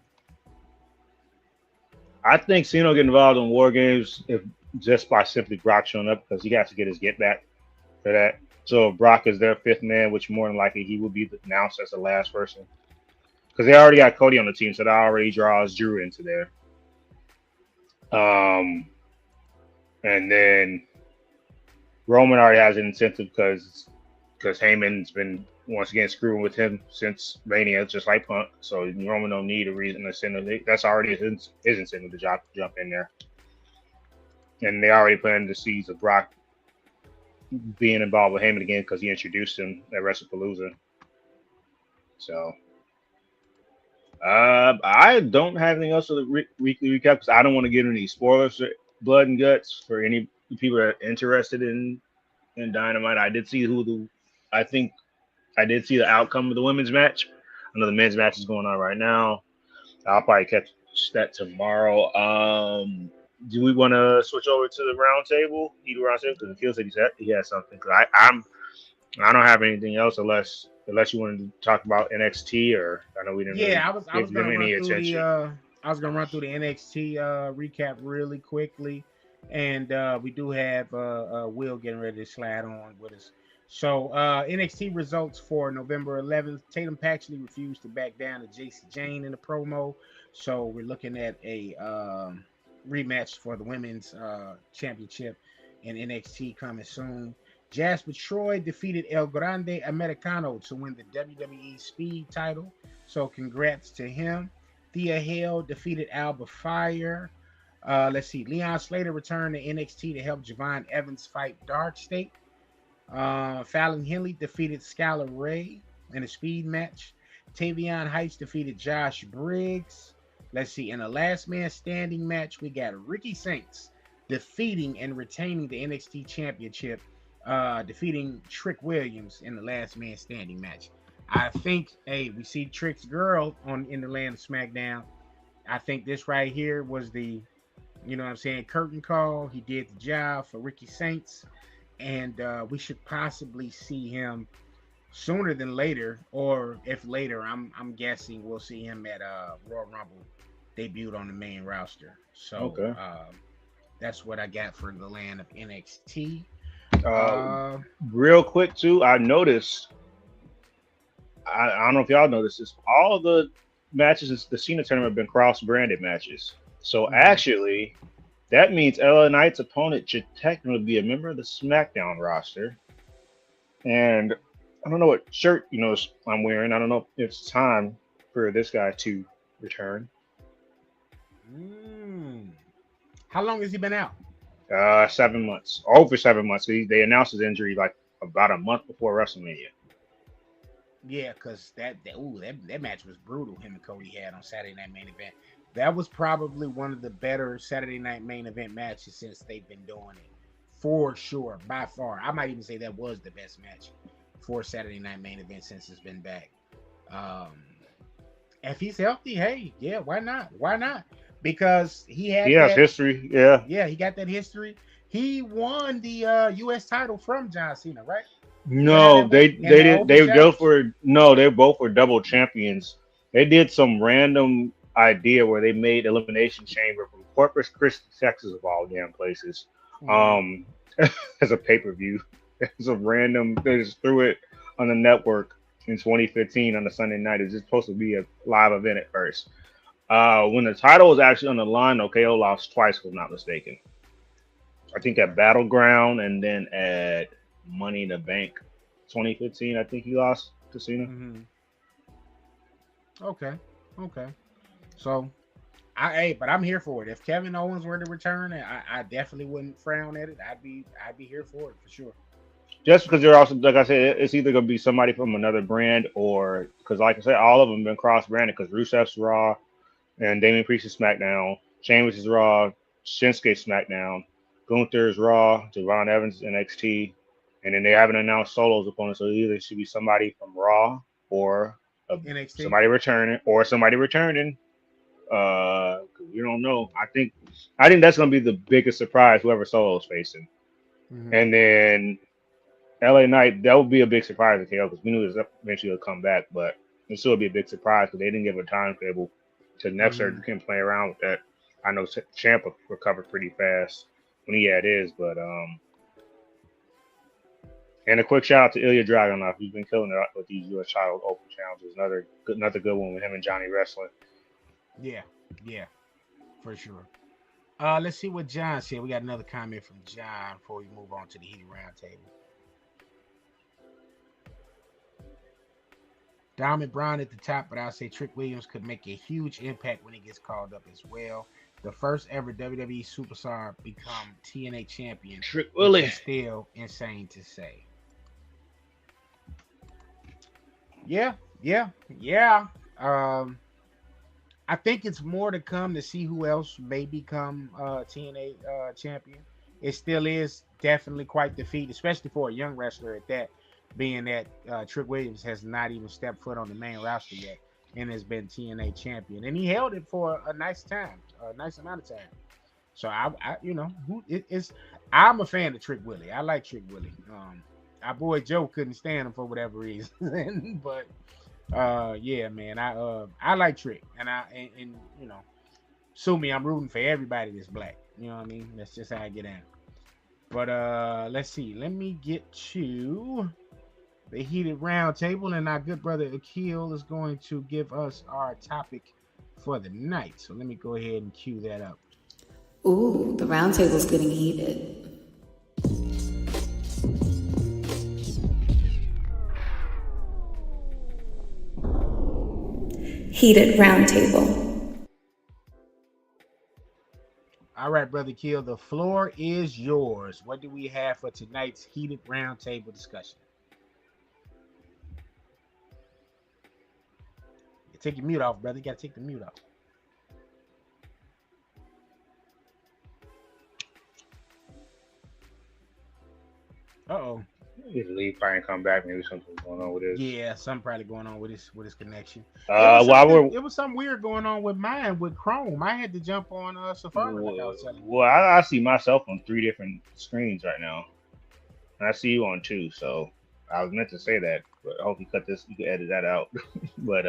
I think Cena will get involved in War Games if just by simply Brock showing up because he has to get his get back for that. So if Brock is their fifth man, which more than likely he will be announced as the last person. Because they already got Cody on the team, so that already draws Drew into there. And then Roman already has an incentive because Heyman's been once again screwing with him since Mania, just like Punk. So Roman don't need a reason to send him. That's already his incentive to jump in there. And they already planted the seeds of Brock being involved with Heyman again because he introduced him at WrestlePalooza. So I don't have anything else for the weekly recap because I don't want to get any spoilers, blood and guts for any people that are interested in Dynamite. I did see I did see the outcome of the women's match. I know the men's match is going on right now. I'll probably catch that tomorrow. Do we want to switch over to the round table? Because it feels like he has something. I don't have anything else unless you wanted to talk about NXT or I know we didn't. Yeah, really I was give gonna them any run through attention. I was gonna run through the NXT recap really quickly, and we do have Will getting ready to slide on with us. So NXT results for November 11th. Tatum Paxley refused to back down to JC Jane in the promo, so we're looking at a rematch for the women's championship in NXT coming soon. Jasper Troy defeated El Grande Americano to win the WWE Speed title. So congrats to him. Thea Hale defeated Alba Fire. Let's see. Leon Slater returned to NXT to help Javon Evans fight Dark State. Fallon Henley defeated Skylar Ray in a speed match. Tavion Heights defeated Josh Briggs. Let's see. In a last man standing match, we got Ricky Saints defeating and retaining the NXT championship, defeating Trick Williams in the last man standing match. I think, we see Trick's girl in the land of SmackDown. I think this right here was the, curtain call. He did the job for Ricky Saints, and we should possibly see him sooner than later, or if later, I'm guessing we'll see him at Royal Rumble, debuted on the main roster. So Okay. That's what I got for the land of NXT. Real quick too, I noticed. I don't know if y'all noticed this. All the matches in the Cena tournament have been cross-branded matches. So actually, that means LA Knight's opponent should technically be a member of the SmackDown roster. And I don't know what shirt I'm wearing. I don't know if it's time for this guy to return. How long has he been out? 7 months. Over 7 months. They announced his injury like about a month before WrestleMania. Yeah, because that match was brutal. Him and Cody had on Saturday Night Main Event. That was probably one of the better Saturday Night Main Event matches since they've been doing it, for sure, by far. I might even say that was the best match for Saturday Night Main Event since it's been back. Um, if he's healthy, hey, yeah, why not? Why not? Because he He had has that. history. Yeah. Yeah, he got that history. He won the U.S. title from John Cena, right? Is that how No, that went? they In the did. open They both challenge. were no. They both were double champions. They did some random idea where they made Elimination Chamber from Corpus Christi, Texas, of all damn places, Hmm. um, as a pay per view. It's a random. They just threw it on the network in 2015 on a Sunday night. It's just supposed to be a live event at first. When the title was actually on the line, OKO lost twice, if I'm not mistaken. I think Okay. at Battleground and then at Money in the Bank 2015. I think he lost to Cena. Hmm. Okay. Okay. So but I'm here for it. If Kevin Owens were to return, I definitely wouldn't frown at it. I'd be here for it for sure. Just because they're also, like I said, it's either going to be somebody from another brand or because, like I said, all of them been cross branded because Rusev's Raw and Damian Priest is SmackDown, Sheamus is Raw, Shinsuke SmackDown, Gunther's Raw, Javon Evans is NXT, and then they haven't announced solos opponents. So either it should be somebody from Raw or a, NXT. somebody returning or somebody returning. 'Cause we don't know. I think that's going to be the biggest surprise whoever Solo's facing, Hmm. and then LA Knight, that would be a big surprise to KO because we knew it was eventually would come back, but it still would be a big surprise because they didn't give a timetable to next year. You Hmm. can play around with that. I know Champa recovered pretty fast when he had his, but and a quick shout out to Ilya Dragunov. He's been killing it with these U.S. Child Open challenges. Another good one with him and Johnny wrestling. Yeah. Yeah. For sure. Let's see what John said. We got another comment from John before we move on to the heated roundtable. Diamond Brown at the top, but I'll say Trick Williams could make a huge impact when he gets called up as well. The first ever WWE superstar become TNA champion, Trick which Willie. is still insane to say. Yeah, yeah, yeah. Um, I think it's more to come to see who else may become TNA champion. It still is definitely quite the feat, especially for a young wrestler at that, being that Trick Williams has not even stepped foot on the main roster yet and has been TNA champion. And he held it for a nice time, a nice amount of time. So I'm a fan of Trick Willie. I like Trick Willie. Our boy Joe couldn't stand him for whatever reason, but yeah, man, I like Trick, and sue me, I'm rooting for everybody that's black. You know what I mean? That's just how I get down. But let's see. Let me get to the heated round table, and our good brother Akil is going to give us our topic for the night. So let me go ahead and cue that up. Ooh, the round table's getting heated. Heated round table. All right, brother Kill, the floor is yours. What do we have for tonight's heated round table discussion? Take your mute off, brother. You gotta take the mute off. Uh-oh. His leave probably come back. Maybe something's going on with his. Yeah, something probably going on with his connection. While we're It was something weird going on with mine with Chrome. I had to jump on Safari like I was telling you. well, I see myself on three different screens right now, and I see you on two. So I was meant to say that, but I hope you cut this. You can edit that out. but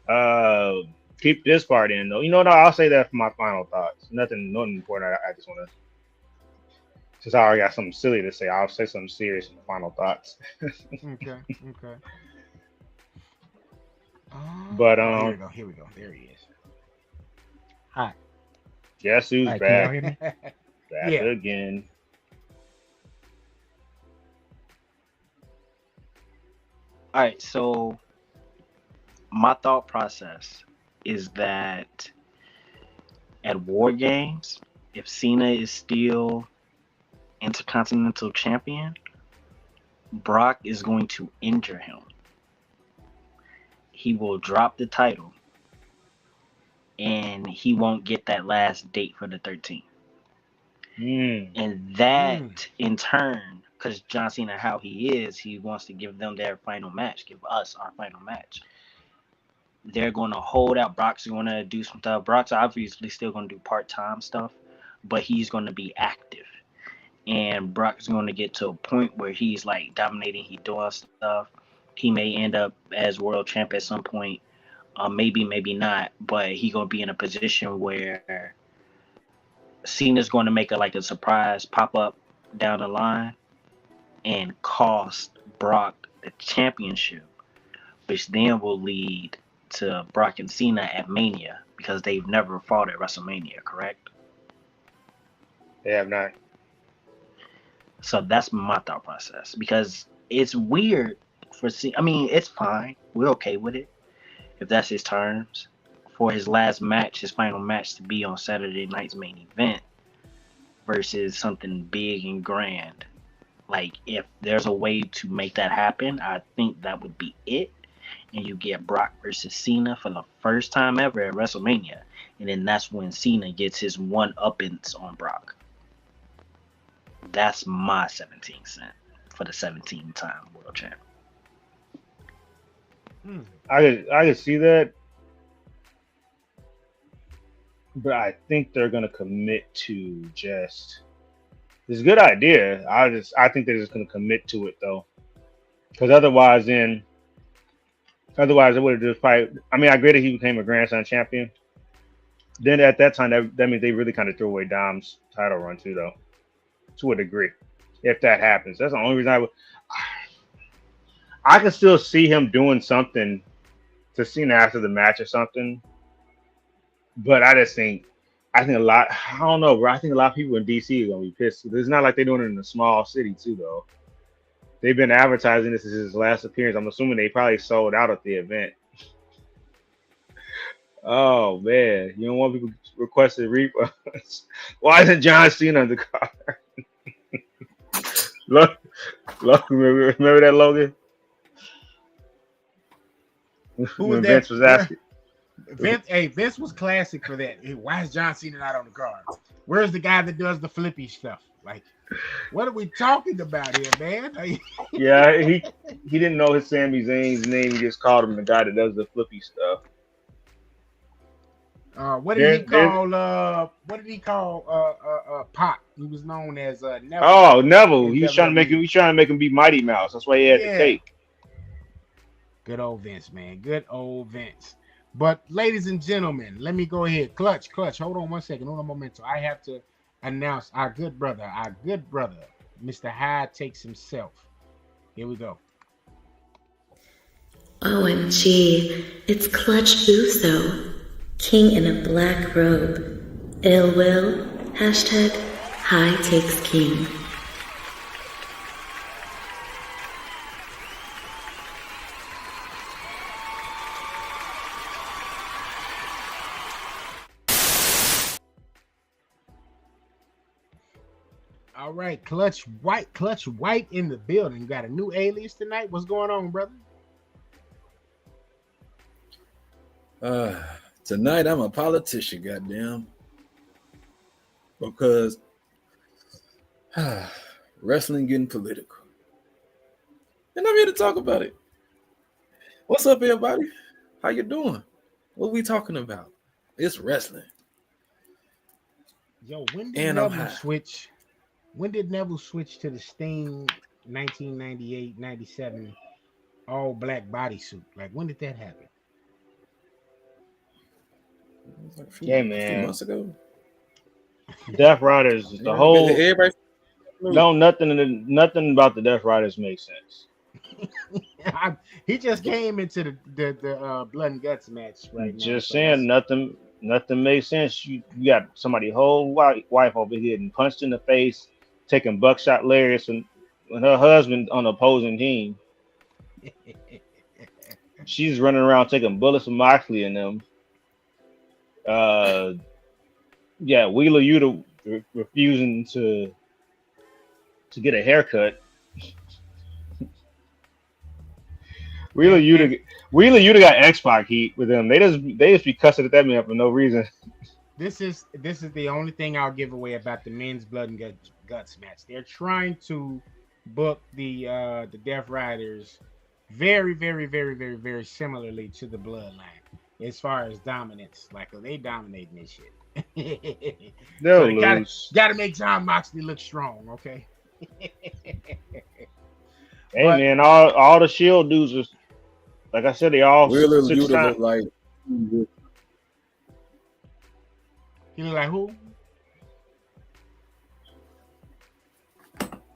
uh, keep this part in though. You know what? I'll say that for my final thoughts. Nothing important. I just want to. Since I already got something silly to say, I'll say something serious in the final thoughts. Okay, okay. But Oh, here we go. Here we go. There he is. Hi. guess who's Hi, can y'all back? hear me? Back Yeah. again. All right, so my thought process is that at War Games, if Cena is still Intercontinental Champion, Brock is going to injure him. He will drop the title, and he won't get that last date for the 13th. And that, in turn, because John Cena, how he is, he wants to give them their final match, give us our final match. They're going to hold out. Brock's going to do some stuff. Brock's obviously still going to do part-time stuff, but he's going to be active. And Brock's going to get to a point where he's like dominating, he's doing stuff. He may end up as world champ at some point, maybe not, but he's going to be in a position where Cena's going to make a surprise pop-up down the line and cost Brock the championship, which then will lead to Brock and Cena at Mania, because they've never fought at WrestleMania, correct? They have not. So that's my thought process, because it's weird for Cena. I mean, it's fine. We're okay with it if that's his terms. For his last match, his final match, to be on Saturday night's main event versus something big and grand. Like, if there's a way to make that happen, I think that would be it. And you get Brock versus Cena for the first time ever at WrestleMania. And then that's when Cena gets his one-uppance on Brock. That's my 17 cent for the 17-time world champ. I could see that, but I think they're gonna commit to just. It's a good idea. I think they're just gonna commit to it though, because otherwise it would have just probably. I mean, I agree that he became a Grand Slam champion. Then at that time, that means they really kind of threw away Dom's title run too, though, to a degree. If that happens, that's the only reason I can still see him doing something to Cena after the match or something. But I think a lot. I don't know, bro. I think a lot of people in DC are gonna be pissed. It's not like they're doing it in a small city too, though. They've been advertising this as his last appearance. I'm assuming they probably sold out at the event. Oh man, you don't want people requesting refunds. Why isn't John Cena on the card? Look, remember that, Logan? Who was when that? Vince was asking. Vince was classic for that. Hey, why is John Cena not on the card? Where's the guy that does the flippy stuff? Like, what are we talking about here, man? Yeah, he didn't know his Sami Zayn's name. He just called him the guy that does the flippy stuff. What did he call Pop? He was known as Neville. Oh, Neville. He's trying to make him be Mighty Mouse. That's why he had the cake. Good old Vince, man. Good old Vince. But ladies and gentlemen, let me go ahead. Clutch. Hold on 1 second. Hold on, momento. I have to announce our good brother, Mr. High Takes himself. Here we go. OMG, it's Clutch Uso, king in a black robe. Ill will, hashtag High Takes King. All right, Clutch White in the building. Got a new alias tonight. What's going on, brother? Tonight I'm a politician, goddamn. Because wrestling getting political. And I'm here to talk about it. What's up, everybody? How you doing? What are we talking about? It's wrestling. Yo, when did Neville switch? When did Neville switch to the Sting 1998-97 all black bodysuit? Like, when did that happen? Yeah, man. A few months ago. Death Riders, the whole everybody. No, nothing about the Death Riders makes sense. He just came into the blood and guts match right now. Just saying, nothing makes sense. You got somebody's whole wife over here and punched in the face, taking buckshot lariats when her husband on the opposing team. She's running around taking bullets from Moxley and them. Wheeler Yuta refusing to get a haircut. Wheeler Yuta got X-Pac heat with them. They just be cussing at that man for no reason. This is the only thing I'll give away about the men's blood and guts match. They're trying to book the Death Riders very, very, very, very, very similarly to the Bloodline as far as dominance. Like they dominating this shit. They'll they lose. Gotta make Jon Moxley look strong, okay? Hey man, all the Shield dudes are, like I said, they all Wheeler Yuta look like. You look like who?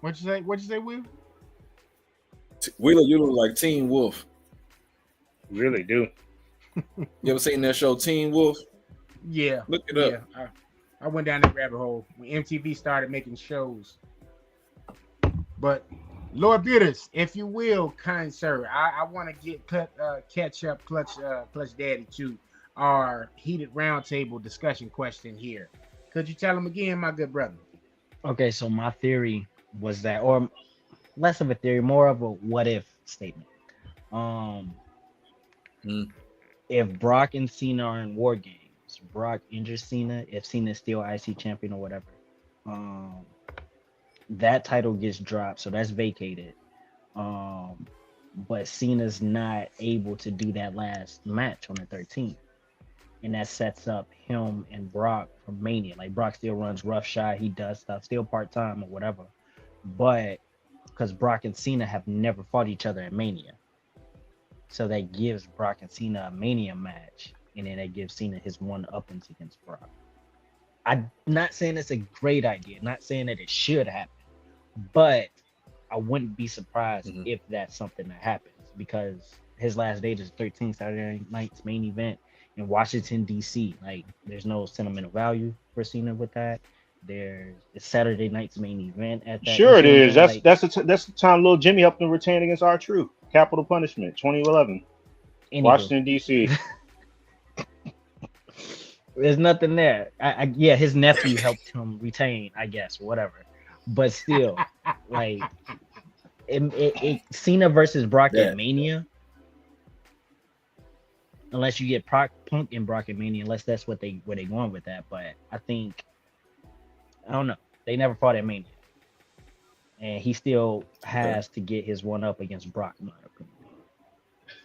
What'd you say? Will? Wheeler Yuta look like Teen Wolf. Really do. You ever seen that show Teen Wolf? Yeah. Look it up. Yeah. I went down that rabbit hole when MTV started making shows. But Lord Bitters, if you will, kind sir, I want to catch up Clutch Daddy to our heated roundtable discussion question here. Could you tell him again, my good brother? Okay, so my theory was that, or less of a theory, more of a what if statement. If Brock and Cena are in War Games, Brock injures Cena, if Cena is still IC champion or whatever, that title gets dropped, so that's vacated. But Cena's not able to do that last match on the 13th. And that sets up him and Brock for Mania. Like Brock still runs roughshod, he does stuff, still part-time or whatever. But because Brock and Cena have never fought each other at Mania. So that gives Brock and Cena a Mania match. And then that gives Cena his one-uppance against Brock. I'm not saying it's a great idea, not saying that it should happen. But I wouldn't be surprised if that's something that happens. Because his last date is 13th, Saturday night's main event in Washington, D.C. Like, there's no sentimental value for Cena with that. It's Saturday night's main event at that. Sure it is. Like, That's the time little Jimmy helped him retain against R-Truth. Capital Punishment, 2011. Washington, D.C. There's nothing there. Yeah, his nephew helped him retain, I guess, whatever. But still, like, Cena versus Brock at Mania. Unless you get Punk and Brock at Mania, unless that's where they going with that. But I think, I don't know. They never fought at Mania, and he still has to get his one up against Brock, in my opinion.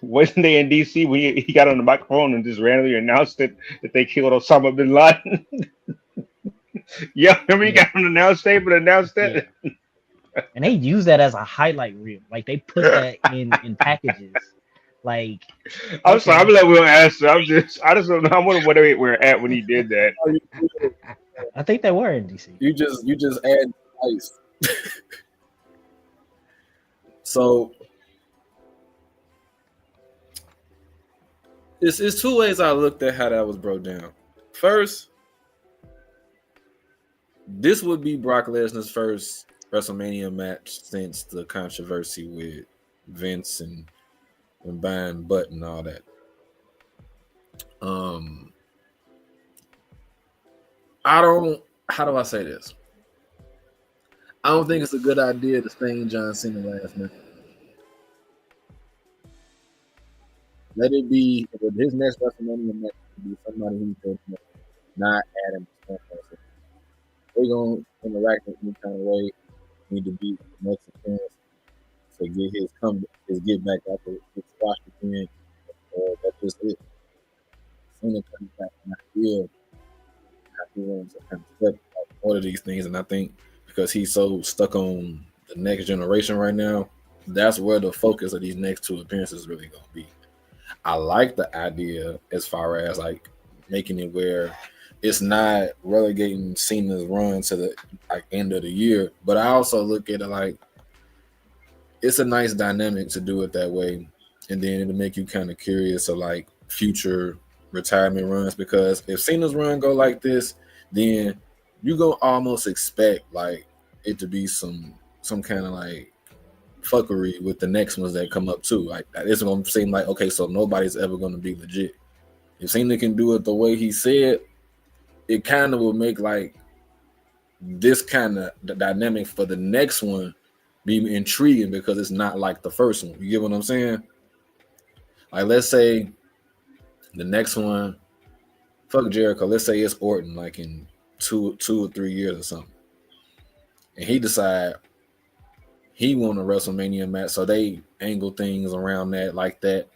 Wasn't they in DC when he got on the microphone and just randomly announced that they killed Osama bin Laden? Yeah, remember he got on the announce tape and announced that? Yeah. And they use that as a highlight reel. Like, they put that in packages. Like, I'm sorry, I'm gonna let Will answer. I just don't know. I wonder where they were at when he did that. I think they were in DC. You just add ice. So it's two ways I looked at how that was broke down. First, this would be Brock Lesnar's first WrestleMania match since the controversy with Vince and buying Butt and all that. How do I say this? I don't think it's a good idea to stain John Cena last night. Let it be his next WrestleMania match to be somebody who can not Adam. They're gonna interact in any kind of way. Need to beat the Mexicans to get his get back after his squash again. That's just it. Cena comes back and I feel he wants to kind of step out one of these things, and I think because he's so stuck on the next generation right now, that's where the focus of these next two appearances is really gonna be. I like the idea as far as like making it where it's not relegating Cena's run to the end of the year, but I also look at it like it's a nice dynamic to do it that way, and then it'll make you kind of curious of like future retirement runs, because if Cena's run go like this, then you gonna almost expect like it to be some kind of like fuckery with the next ones that come up too. Like it's gonna seem like, okay, so nobody's ever gonna be legit. If Cena can do it the way he said, it kind of will make like this kind of the dynamic for the next one be intriguing because it's not like the first one. You get what I'm saying? Like, let's say the next one, fuck Jericho. Let's say it's Orton, like in two or 3 years or something, and he decide he want a WrestleMania match, so they angle things around that like that.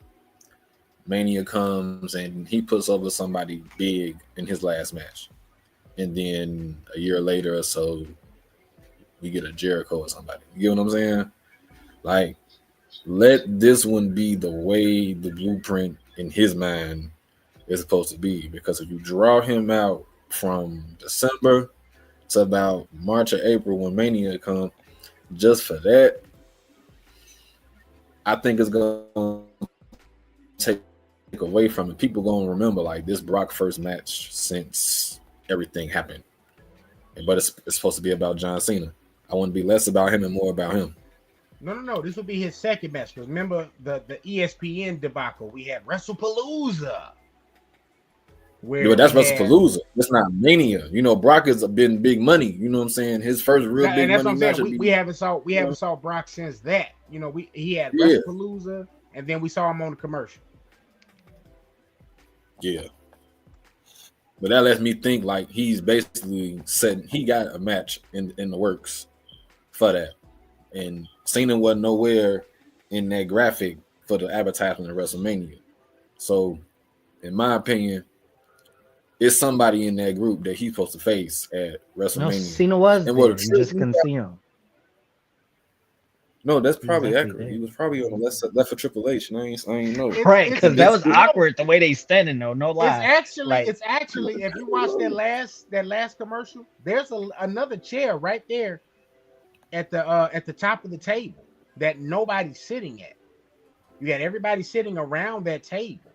Mania comes and he puts over somebody big in his last match, and then a year later or so, we get a Jericho or somebody. You get what I'm saying? Like, let this one be the way the blueprint in his mind is supposed to be, because if you draw him out from December to about March or April when Mania comes, just for that, I think it's gonna take away from it. People gonna remember like this Brock first match since everything happened, but it's supposed to be about John Cena. I want to be less about him and more about him. No. This will be his second match. Because remember the ESPN debacle. We had WrestlePalooza. But that's WrestlePalooza. It's not Mania. You know, Brock has been big money. You know what I'm saying? His first real big money match. We haven't saw Brock since that. You know, he had WrestlePalooza, and then we saw him on the commercial. Yeah. But that lets me think like he's basically said he got a match in the works for that. And Cena wasn't nowhere in that graphic for the advertisement of WrestleMania. So, in my opinion, it's somebody in that group that he's supposed to face at WrestleMania. No, Cena was there. You just couldn't see him. No, that's probably accurate. He was probably on the left for Triple H. I ain't know. Right, because that was awkward the way they standing though. No lie. It's actually if you watch that last commercial, there's another chair right there at the top of the table that nobody's sitting at. You got everybody sitting around that table.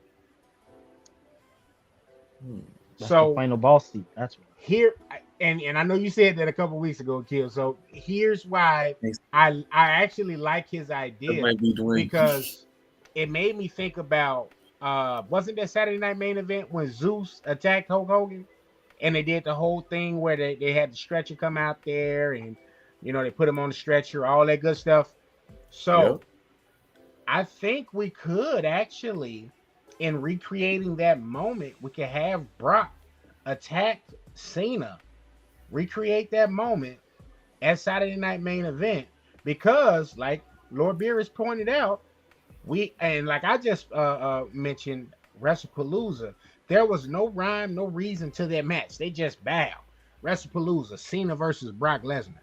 So the final boss seat. That's right. Here, and I know you said that a couple weeks ago, Kill. So here's why I actually like his idea, because it made me think about wasn't that Saturday Night Main Event when Zeus attacked Hulk Hogan, and they did the whole thing where they had the stretcher come out there, and you know they put him on the stretcher, all that good stuff. So I think we could actually, in recreating that moment, we could have Brock attack Cena, recreate that moment at Saturday Night Main Event, because like Lord Beerus pointed out, like I just mentioned WrestlePalooza, there was no rhyme, no reason to that match. They just bow. WrestlePalooza, Cena versus Brock Lesnar.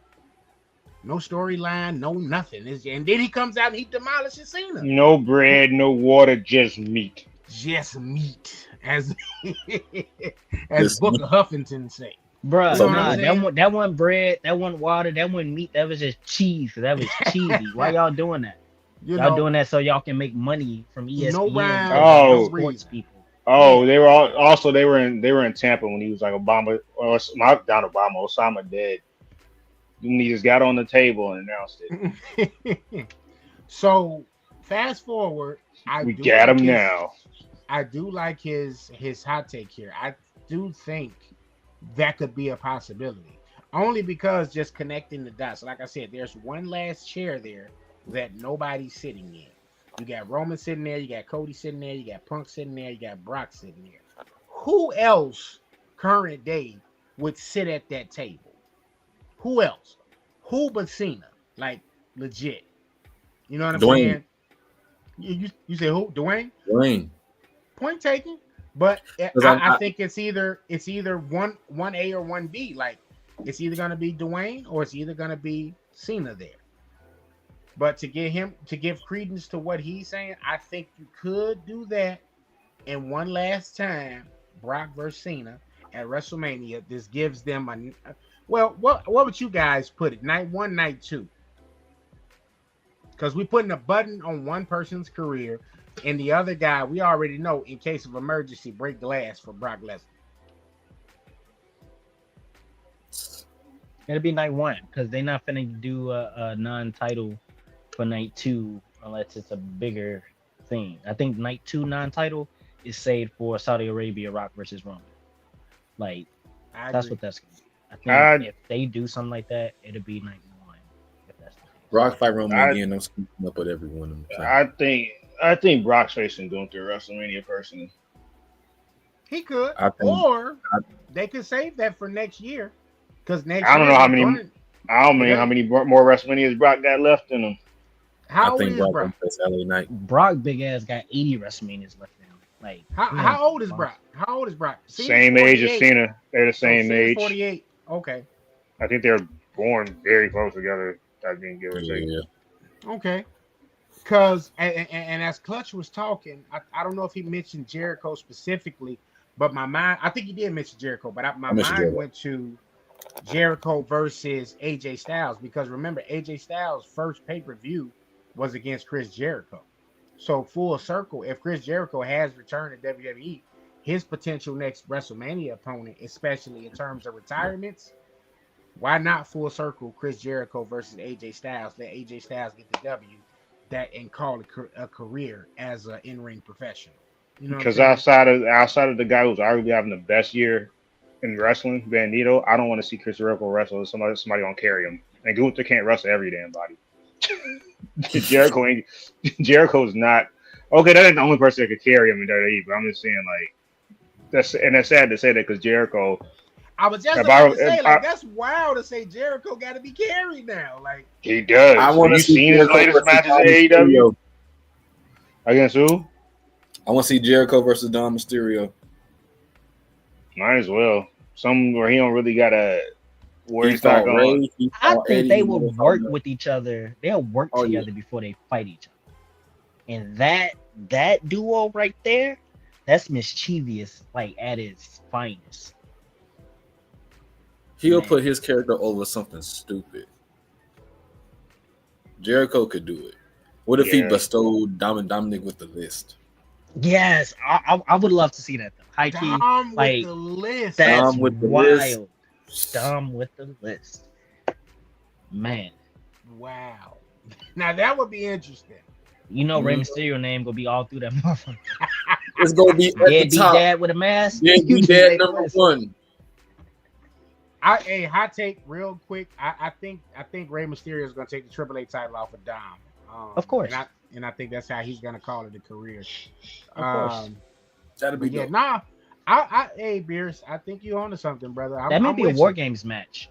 No storyline, no nothing. And then he comes out and he demolishes Cena. No bread, no water, just meat. Just meat, as Booker Huffington say. Bruh, that one bread, that one water, that one meat, that was just cheese. That was cheesy. Why y'all doing that? Y'all doing that so y'all can make money from ESPN. No sports people. Oh, they were in Tampa when he was like Osama dead. He just got on the table and announced it. So fast forward, we got him now. I do like his hot take here. I do think that could be a possibility, only because just connecting the dots. Like I said, there's one last chair there that nobody's sitting in. You got Roman sitting there, you got Cody sitting there, you got Punk sitting there, you got Brock sitting there. Who else current day would sit at that table? Who else? Who but Cena? Like legit. You know what I'm saying? You say who? Dwayne? Point taken. But I think it's either one A or one B. Like it's either gonna be Dwayne or it's either gonna be Cena there. But to give credence to what he's saying, I think you could do that. And one last time, Brock versus Cena at WrestleMania. This gives them a what would you guys put it? Night 1, night 2? Because we're putting a button on one person's career, and the other guy, we already know, in case of emergency, break glass for Brock Lesnar. It'll be night 1, because they're not finna do a non-title for night 2 unless it's a bigger thing. I think night 2 non-title is saved for Saudi Arabia, Rock versus Roman. Like, that's what that's gonna be. I think if they do something like that, it'll be night 1. If that's the case. Rock fight Roman again, I'm scooping up with everyone. I think I think Brock's facing Gunther WrestleMania personally. He could, I think or they could save that for next year, because next I don't year know how they're many. gonna. I don't know how many more WrestleManias Brock got left in him. How old think is Brock Brock? gonna face LA Knight. Brock big ass got 80 WrestleManias left now. Like How old is Brock? How old is Brock? Cena's Same age as 48. Cena. They're the So same Cena's age. 48. Okay. I think they're born very close together. I think give or take. Yeah. Okay. Because and as Clutch was talking, I don't know if he mentioned Jericho specifically, but my mind, I think he did mention Jericho, but my mentioned mind Jericho. went to Jericho versus AJ Styles, because remember, AJ Styles' first pay-per-view was against Chris Jericho. So full circle, if Chris Jericho has returned to WWE, his potential next WrestleMania opponent, especially in terms of retirements, why not full circle Chris Jericho versus AJ Styles? Let AJ Styles get the W, that and call it a career as an in-ring professional. You know, Because what I'm saying? outside of the guy who's arguably having the best year in wrestling, Bandito, I don't want to see Chris Jericho wrestle. Somebody gonna carry him. And Gunther can't wrestle every damn body. Jericho's not okay. That ain't the only person that could carry him in WWE. But I'm just saying, like, that's sad to say that because Jericho, I was just if about I- to say, if like, I- that's wild to say Jericho got to be carried now. Like, he does. I want Have to you see seen his Jericho latest versus matches Dom in AEW? Mysterio. Against who? I want to see Jericho versus Dom Mysterio. Might as well. Some where he don't really gotta where He he's not fought going. Ray. He I fought think Eddie, they and will they fought work Mel. with each other. They'll work Oh, yeah. together before they fight each other. And that duo right there, that's mischievous, like at its finest. He'll Man. put his character over something stupid. Jericho could do it. What if he Yeah. bestowed Dominic with the list? Yes, I would love to see that though. High key, Dom like, with the list. that's Dom with the list. wild. Dom with the list, man. Wow. Now that would be interesting. You know, Rey Mhm. Mysterio name gonna be all through that motherfucker. It's gonna be at the Deadbeat top. dad with a mask. Deadbeat You just dad made number list. one. A hot take, real quick. I think Rey Mysterio is going to take the Triple A title off of Dom. Of course. and I think that's how he's going to call it a career. Of course. That'd be But yeah, dope. nah. Hey, Beers, I think you onto something, brother. That may I'm be a with War you. Games match.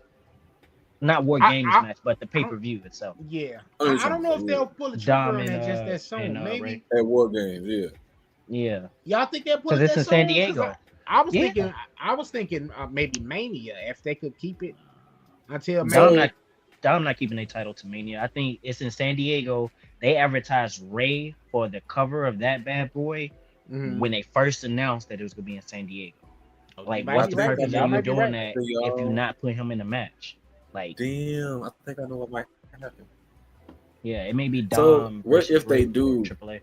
Not War I- Games I- match, but the pay-per-view itself. Yeah, Oh, I don't know if they'll pull the trigger Dom on and, that just that soon. and, Maybe Ray. At War Games, yeah. Yeah. y'all think they'll pull Because it it's that in San soon? 'Cause Diego. I was thinking maybe Mania, if they could keep it until Dom Mania. not keeping their title to Mania. I think it's in San Diego. They advertised Ray for the cover of that bad boy Mhm. when they first announced that it was gonna be in San Diego. Like, You might what's be the right. purpose Y'all of you might be doing right. that if you not put him in a match? Like, Damn, I think I know what might happen. yeah, it may be So, Dom. what versus if they Ray for do AAA.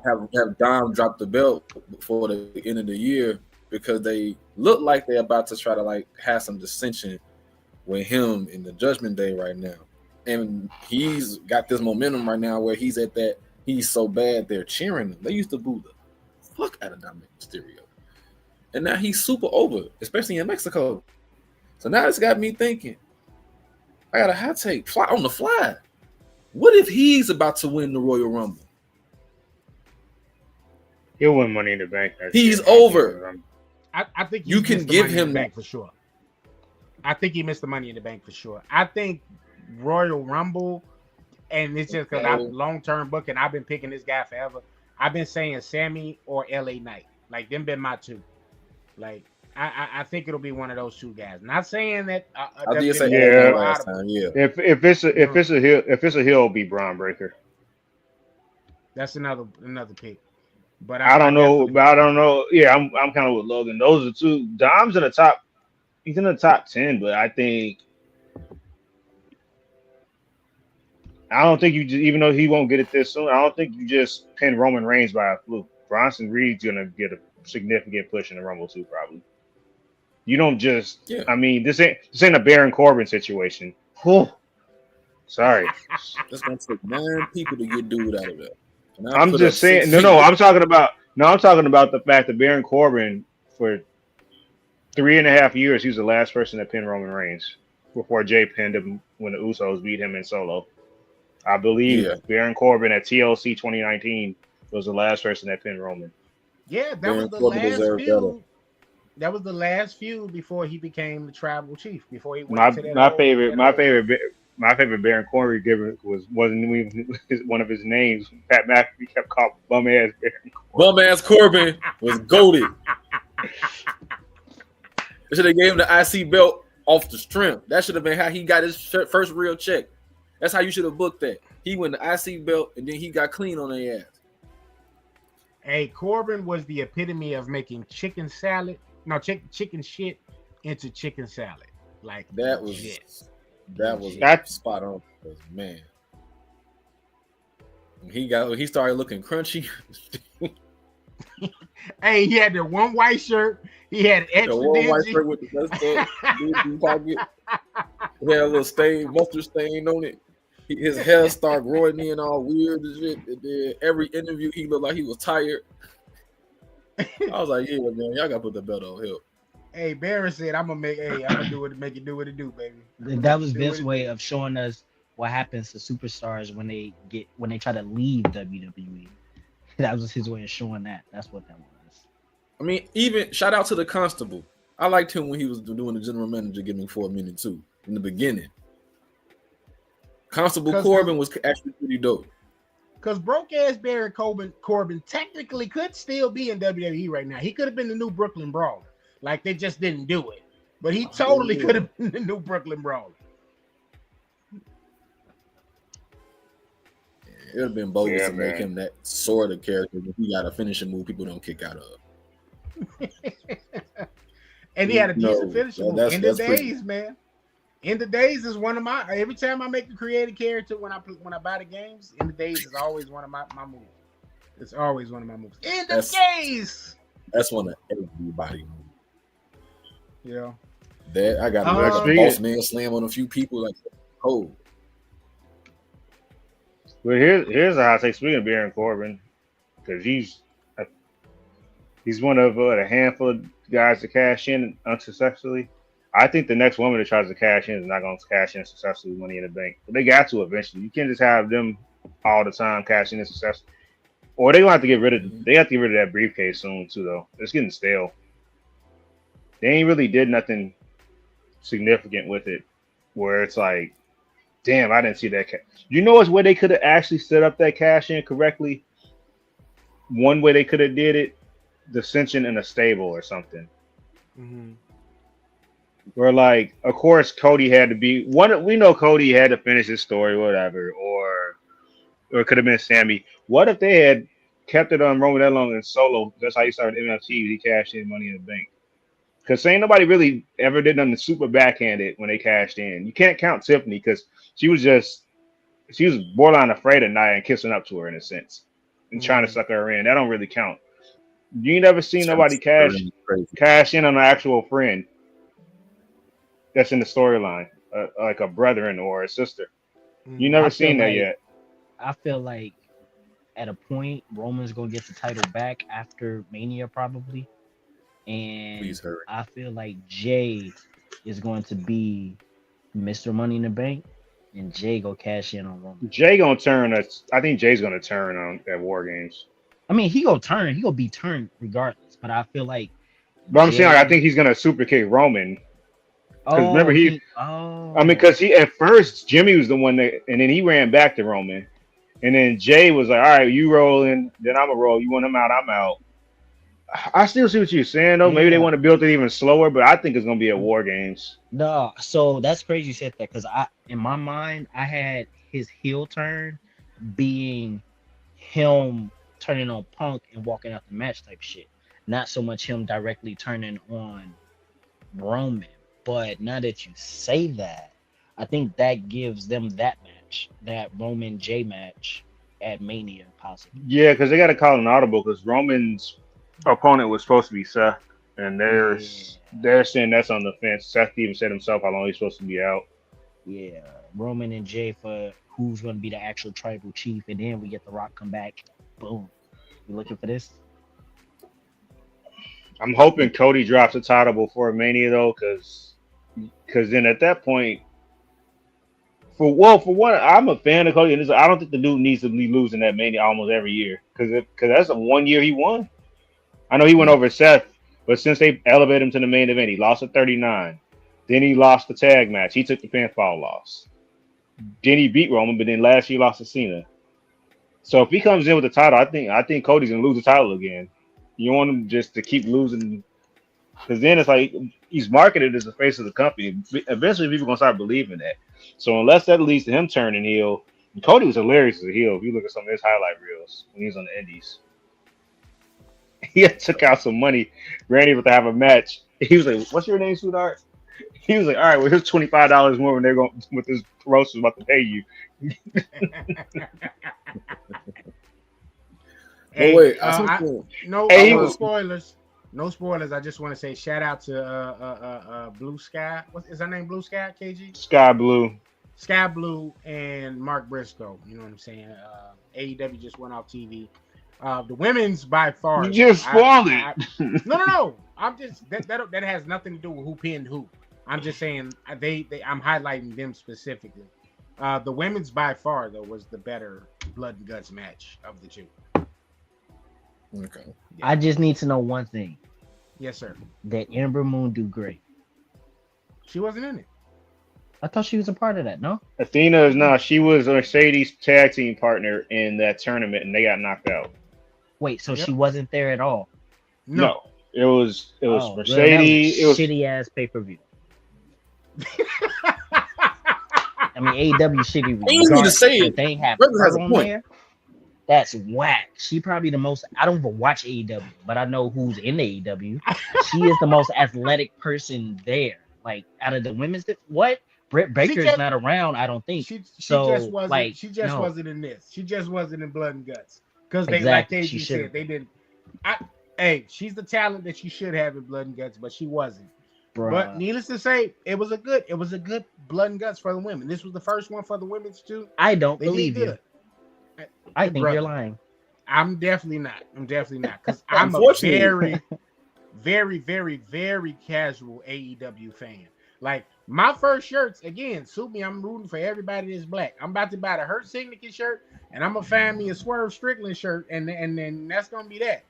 have Dom drop the belt before the end of the year because they look like they're about to try to like have some dissension with him in the Judgment Day right now, and he's got this momentum right now where he's so bad they're cheering him. They used to boo the fuck out of Dominic Mysterio, and now he's super over, especially in Mexico. So now it's got me thinking. I got a hot take, fly on the fly. What if he's about to win the Royal Rumble? He'll win Money in the Bank. He's over. I think You he's can missed the give Money in him the bank that. for sure. I think he missed the Money in the Bank for sure. I think Royal Rumble, and it's just because Okay. I'm long-term booking. I've been picking this guy forever. I've been saying Sammy or LA Knight. Like, them been my two. Like, I think it'll be one of those two guys. Not saying that. I did say Yeah. yeah. last time, yeah. If it's a hill, it'll be Braun Breaker. That's another pick. But I don't know, definitely- but I don't know. Yeah, I'm kind of with Logan. Those are two. Dom's in the top. He's in the top 10, but I don't think you just, even though he won't get it this soon, I don't think you just pin Roman Reigns by a fluke. Bronson Reed's gonna get a significant push in the Rumble too, probably. You don't just. Yeah. I mean, this ain't a Baron Corbin situation. Whew. Sorry. It's gonna take 9 people to get dude out of there. And I I'm put just up saying. 6 No. people. I'm talking about the fact that Baron Corbin for 3.5 years, he was the last person to pin Roman Reigns before Jay pinned him when the Usos beat him in solo. I believe Yeah. Baron Corbin at TLC 2019 was the last person that pinned Roman. Yeah, that Baron was the Corbin last deserved better. feud. That was the last feud before he became the tribal chief. Before he went My to that my whole, favorite that my whole- favorite my favorite Baron Corbin given wasn't even one of his names. Pat McAfee kept calling bum ass Baron Corbin. Bum ass Corbin was goaded. They should have gave him the IC belt off the strength. That should have been how he got his first real check. That's how you should have booked that. He won the IC belt and then he got clean on their ass. Hey, Corbin was the epitome of making chicken salad, chicken shit into chicken salad. Like That was legit. That's- spot on. Man, when he started looking crunchy. Hey, he had the one white shirt. He had The extra one white dingy. shirt with the messed up dingy pocket. He had a little stain, mustard stain on it. His hair started growing in all weird and shit. And then every interview, he looked like he was tired. I was like, yeah, man, y'all gotta put the belt on him. Hey, Baron said, "I'm gonna do it, make it do what it do, baby." That was Do Vince's what it way do. of showing us what happens to superstars when they try to leave WWE. That was his way of showing that. That's what that was. I mean, even shout out to the Constable. I liked him when he was doing the general manager giving for a minute too in the beginning. Constable 'Cause- Corbin was actually pretty dope. Because broke ass Baron Corbin technically could still be in WWE right now. He could have been the new Brooklyn Brawler. Like they just didn't do it. But he totally could have been the new Brooklyn Brawler. It would have been bogus Yeah, to make man. him that sort of character when he got a finishing move people don't kick out of. And he had a No, decent finishing well, move. that's- In the that's pretty- days, man. In the days is one of my every time I make a creative character when I buy the games, in the days is always one of my moves. It's always one of my moves. In the That's- days. That's one of everybody. Yeah. That I got Uh, a boss man slam on a few people like oh. But here's a hot take. Speaking of Baron Corbin, because he's one of a handful of guys to cash in unsuccessfully. I think the next woman that tries to cash in is not going to cash in successfully with Money in the Bank. But they got to eventually. You can't just have them all the time cashing in successfully. Or they gonna have to get rid of that briefcase soon too, though. It's getting stale. They ain't really did nothing significant with it, where it's like, damn, I didn't see that. You know, it's where they could have actually set up that cash in correctly. One way they could have did it, dissension in a stable or something. Mm-hmm. Where like, of course, Cody had to be one. We know Cody had to finish his story, whatever, or it could have been Sammy. What if they had kept it on Roman that long in solo? That's how he started MFT. He cashed in Money in the Bank. Because ain't nobody really ever did nothing super backhanded when they cashed in. You can't count Tiffany because she was borderline afraid of Nia and kissing up to her in a sense and trying to suck her in. That don't really count. You ain't never seen nobody cash in on an actual friend that's in the storyline, like a brethren or a sister. You never I feel seen that like- yet. I feel like at a point Roman's gonna get the title back after Mania probably, and Please hurry. I feel like Jay is going to be Mr. Money in the Bank, and Jay go cash in on Roman. Jay gonna turn us. I think Jay's gonna turn on at War Games. I mean, he gonna be turned regardless, but I feel like. But I'm saying, like, I Jay- think he's gonna super kick Roman. Oh, remember he- Oh, I mean, because he at first Jimmy was the one that, and then he ran back to Roman, and then Jay was like, "All right, you rolling, then I'm gonna roll. You want him out, I'm out." I still see what you're saying though. Maybe they Yeah. want to build it even slower, but I think it's gonna be at War Games. No, so that's crazy you said that because in my mind, I had his heel turn being him turning on Punk and walking out the match type shit. Not so much him directly turning on Roman. But now that you say that, I think that gives them that match, that Roman J match at Mania, possibly. Yeah, because they got to call an audible because Roman's opponent was supposed to be Seth, and they're saying that's on the fence. Seth even said himself how long he's supposed to be out. Yeah, Roman and Jay for who's going to be the actual tribal chief, and then we get The Rock come back. Boom. You looking for this? I'm hoping Cody drops the title before Mania though, because then at that point, For one, I'm a fan of Cody, and I don't think the dude needs to be losing that many almost every year because that's the 1 year he won. I know he went over Seth, but since they elevated him to the main event, he lost at 39. Then he lost the tag match. He took the pinfall loss. Then he beat Roman, but then last year he lost to Cena. So if he comes in with the title, I think Cody's gonna lose the title again. You want him just to keep losing, because then it's like he's marketed as the face of the company. Eventually, people gonna start believing that. So unless that leads to him turning heel, Cody was hilarious as a heel. If you look at some of his highlight reels when he was on the Indies, he took out some money. Randy was to have a match. He was like, "What's your name, sweetheart?" He was like, "All right, well, here's $25 more when they're going with this roaster's about to pay you." Hey, wait, no spoilers. No spoilers. I just want to say shout out to Blue Sky. Is her name Blue Sky, KG? Sky Blue. Sky Blue and Mark Briscoe. You know what I'm saying? AEW just went off TV. The women's by far. You just spoiled it. No. I'm just that has nothing to do with who pinned who. I'm just saying I'm highlighting them specifically. The women's by far though was the better blood and guts match of the two. Okay. Yeah. I just need to know one thing. Yes, sir. That Ember Moon do great. She wasn't in it. I thought she was a part of that, no? Athena is not. She was Mercedes' tag team partner in that tournament, and they got knocked out. Wait, so she wasn't there at all? No. It was Oh, Mercedes. Well, shitty ass pay-per-view. I mean, AEW shitty. I didn't mean to say it. They ain't have Brother has her a on point. there. That's whack. She probably the most. I don't even watch AEW, but I know who's in AEW. She is the most athletic person there. Like out of the women's, what? Britt Baker's not around. I don't think. She so. Just wasn't. Like, she just no. wasn't in this. She just wasn't in Blood and Guts because they, Exactly. like She KG should've said, they didn't. Hey, she's the talent that she should have in Blood and Guts, but she wasn't. Bruh. But needless to say, it was a good Blood and Guts for the women. This was the first one for the women's too. I don't They believe did you. good. I think Brother. you're lying. I'm definitely not because I'm a Unfortunately. very, very, very, very casual AEW fan. Like my first shirts, again, suit me. I'm rooting for everybody that's black. I'm about to buy the Hurt Signature shirt, and I'm gonna find me a Swerve Strickland shirt, and then that's gonna be that.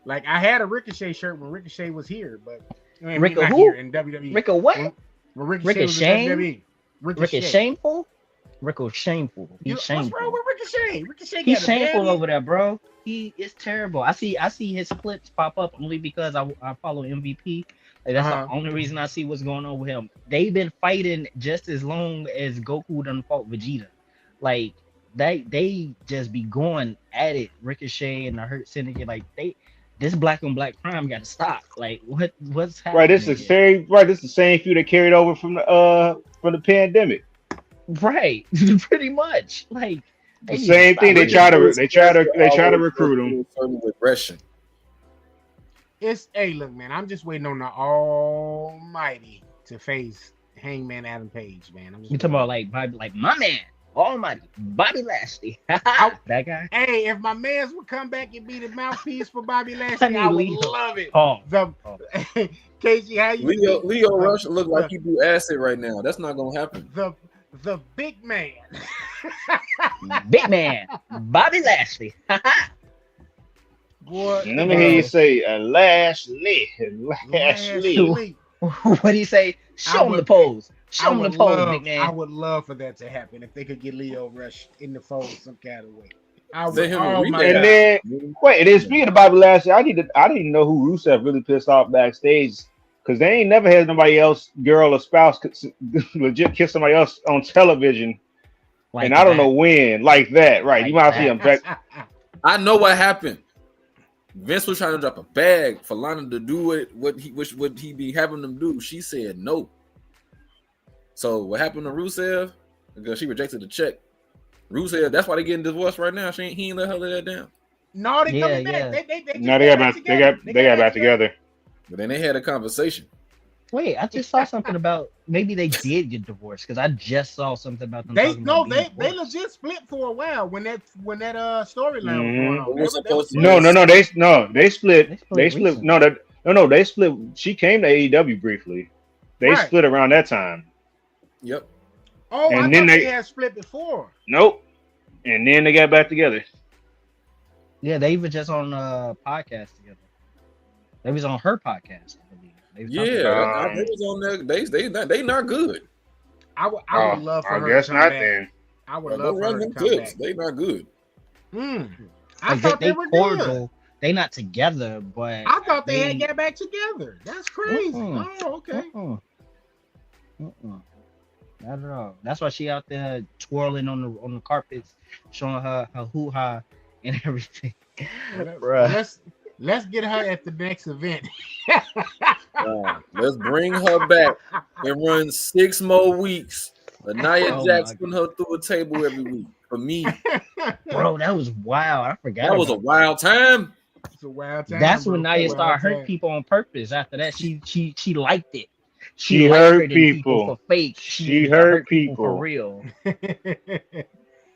Like I had a Ricochet shirt when Ricochet was here, but I mean, Ricochet not who? here in WWE. Rico what? When Ricochet was in WWE. Rico shameful? Rico shameful. He's What's shameful. wrong with Ricochet? Ricochet He's got a shameful belly. over there, bro. He is terrible. I see his clips pop up only because I follow MVP. Like, that's the only reason I see what's going on with him. They've been fighting just as long as Goku done fought Vegeta. Like they just be going at it. Ricochet and the Hurt Syndicate, like this black on black crime got to stop. Like what's happening? Right, this is the same feud that carried over from the pandemic. Right, pretty much. Like The same thing. They try to recruit him. Certain regression. It's look, man. I'm just waiting on the Almighty to face Hangman Adam Page, man. You talking about like Bobby, like my man, Almighty Bobby Lashley? That guy. Hey, if my man's would come back and be the mouthpiece for Bobby Lashley, I would love it. KG, how you? Leo Rush look like he do acid right now. That's not gonna happen. The big man. Big man, Bobby Lashley. Boy, Let me hear you say Lashley. What do you say? Show him the pose. Show him the pose, big man. I would love for that to happen if they could get Leo Rush in the fold some kind of way. And then speaking of Bobby Lashley, I didn't know who Rusev really pissed off backstage because they ain't never had nobody else, girl or spouse, legit kiss somebody else on television. Like and I don't know when, like that, right? Like you might see him back. I know what happened. Vince was trying to drop a bag for Lana to do it. What he be having them do? She said no. So what happened to Rusev? Because she rejected the check. Rusev, that's why they getting divorced right now. He ain't let her lay that down. No, they coming back. They got back together. But then they had a conversation. Wait, I just saw something about maybe they did get divorced because I just saw something about them. They legit split for a while when that storyline was going on. They split. They split. She came to AEW briefly. They split around that time. Yep. Oh, And I then thought they- they had split before. Nope. And then they got back together. Yeah, they were just on a podcast together. They was on her podcast, I believe. They was talking about They was on there. They not good. I would love for I her guess to come not back. then. I would Don't love for run her to them come clips. back. They not good. I like, thought they were good. cordial. They not together, but I thought they had got back together. That's crazy. Mm-mm. Oh, okay. Not at all. That's why she out there twirling on the carpets, showing her hoo-ha and everything. Bruh. Let's get her at the next event. Let's bring her back and run 6 more weeks. Nia Oh Jax my putting her through a table every week. For me, Bro, that was wild. I forgot. that was a about wild time. It's a wild time. That's bro. when Nia Wild started hurting time. people on purpose. After that, she liked it. She liked hurt hurting people. for fake. She hurt people. for real.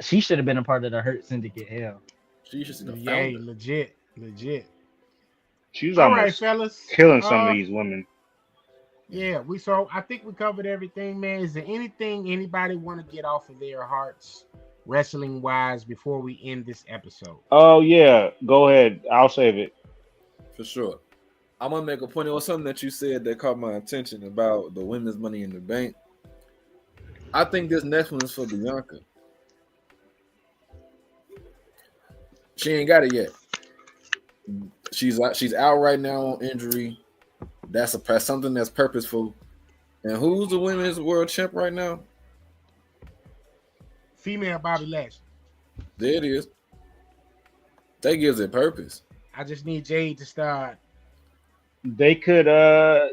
She should have been a part of the Hurt Syndicate. Hell, She should have Yeah, found it. legit. She was All right, almost fellas. killing some of these women. Yeah, I think we covered everything, man. Is there anything anybody want to get off of their hearts, wrestling wise, before we end this episode? Oh yeah, go ahead. I'll save it. For sure. I'm gonna make a point on something that you said that caught my attention about the women's Money in the Bank. I think this next one is for Bianca. She ain't got it yet. She's out right now on injury. That's something that's purposeful. And who's the women's world champ right now? Female Bobby Lashley. There it is. That gives it purpose. I just need Jade to start. They could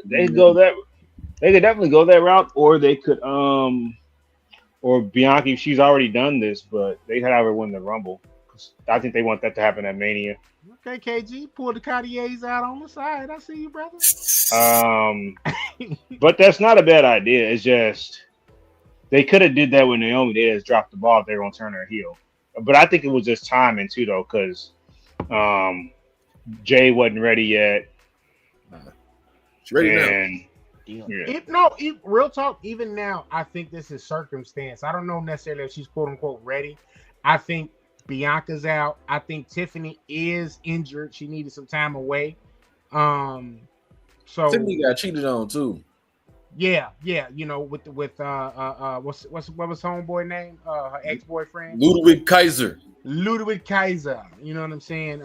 they could definitely go that route, or they could or Bianca, she's already done this, but they could have her win the Rumble. I think they want that to happen at Mania. Okay, KG, pull the Cartiers out on the side. I see you, brother. But that's not a bad idea. It's just they could have did that with Naomi. They just dropped the ball if they were gonna turn her heel. But I think it was just timing too, though, because Jay wasn't ready yet. She's ready now. And yeah. Real talk, even now, I think this is circumstance. I don't know necessarily if she's quote unquote ready. I think Bianca's out. I think Tiffany is injured. She needed some time away. So Tiffany got cheated on too. Yeah, you know, with what was homeboy name? Her ex-boyfriend? Ludwig Kaiser. You know what I'm saying?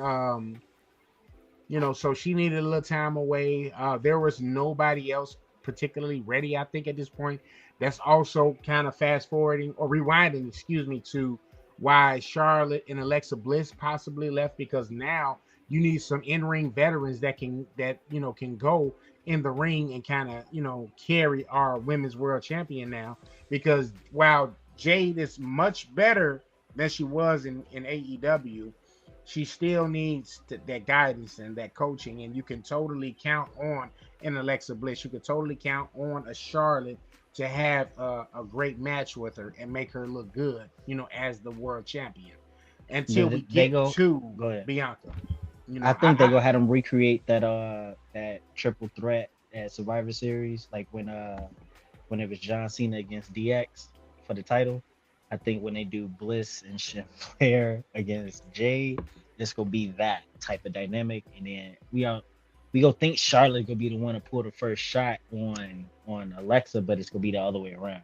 You know, so she needed a little time away. There was nobody else particularly ready, I think, at this point. That's also kind of fast forwarding or rewinding, to why Charlotte and Alexa Bliss possibly left, because now you need some in-ring veterans that can go in the ring and kind of, carry our women's world champion now, because while Jade is much better than she was in AEW, she still needs that guidance and that coaching, and you can totally count on an Alexa Bliss. You can totally count on a Charlotte to have a great match with her and make her look good, as the world champion. Until we get to Bianca. I think they're gonna have them recreate that triple threat at Survivor Series, like when it was John Cena against DX for the title. I think when they do Bliss and Flair against Jay, it's gonna be that type of dynamic, and then we gonna think Charlotte gonna be the one to pull the first shot on Alexa, but it's gonna be the other way around.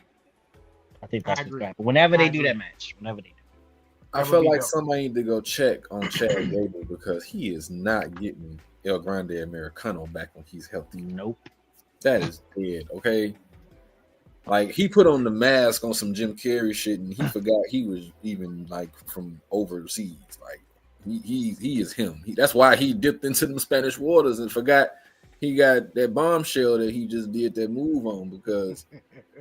I think that's what's gonna happen. Whenever they do that match. I feel like somebody need to go check on Chad Gable, because he is not getting El Grande Americano back when he's healthy. Nope. That is dead, okay? Like, he put on the mask on some Jim Carrey shit, and he forgot he was even, like, from overseas. Like, he is him. That's why he dipped into them Spanish waters and forgot he got that bombshell that he just did that move on, because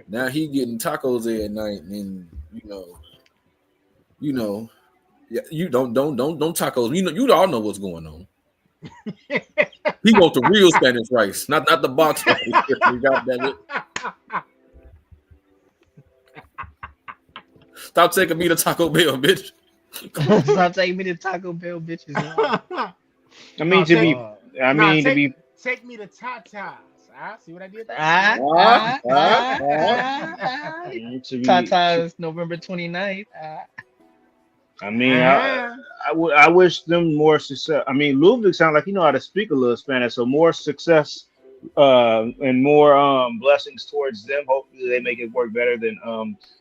now he getting tacos there at night, and yeah, you don't tacos. You all know what's going on. He want the real Spanish rice, not the box rice. God damn it. Stop taking me to Taco Bell, bitch. Stop taking me to Taco Bell, bitches. Take me to Tatas. see what I did there? To be- Tata's November 29th. I mean, Uh-huh. I wish them more success. I mean, Ludwig sounds like he know how to speak a little Spanish, so more success and more blessings towards them. Hopefully, they make it work better than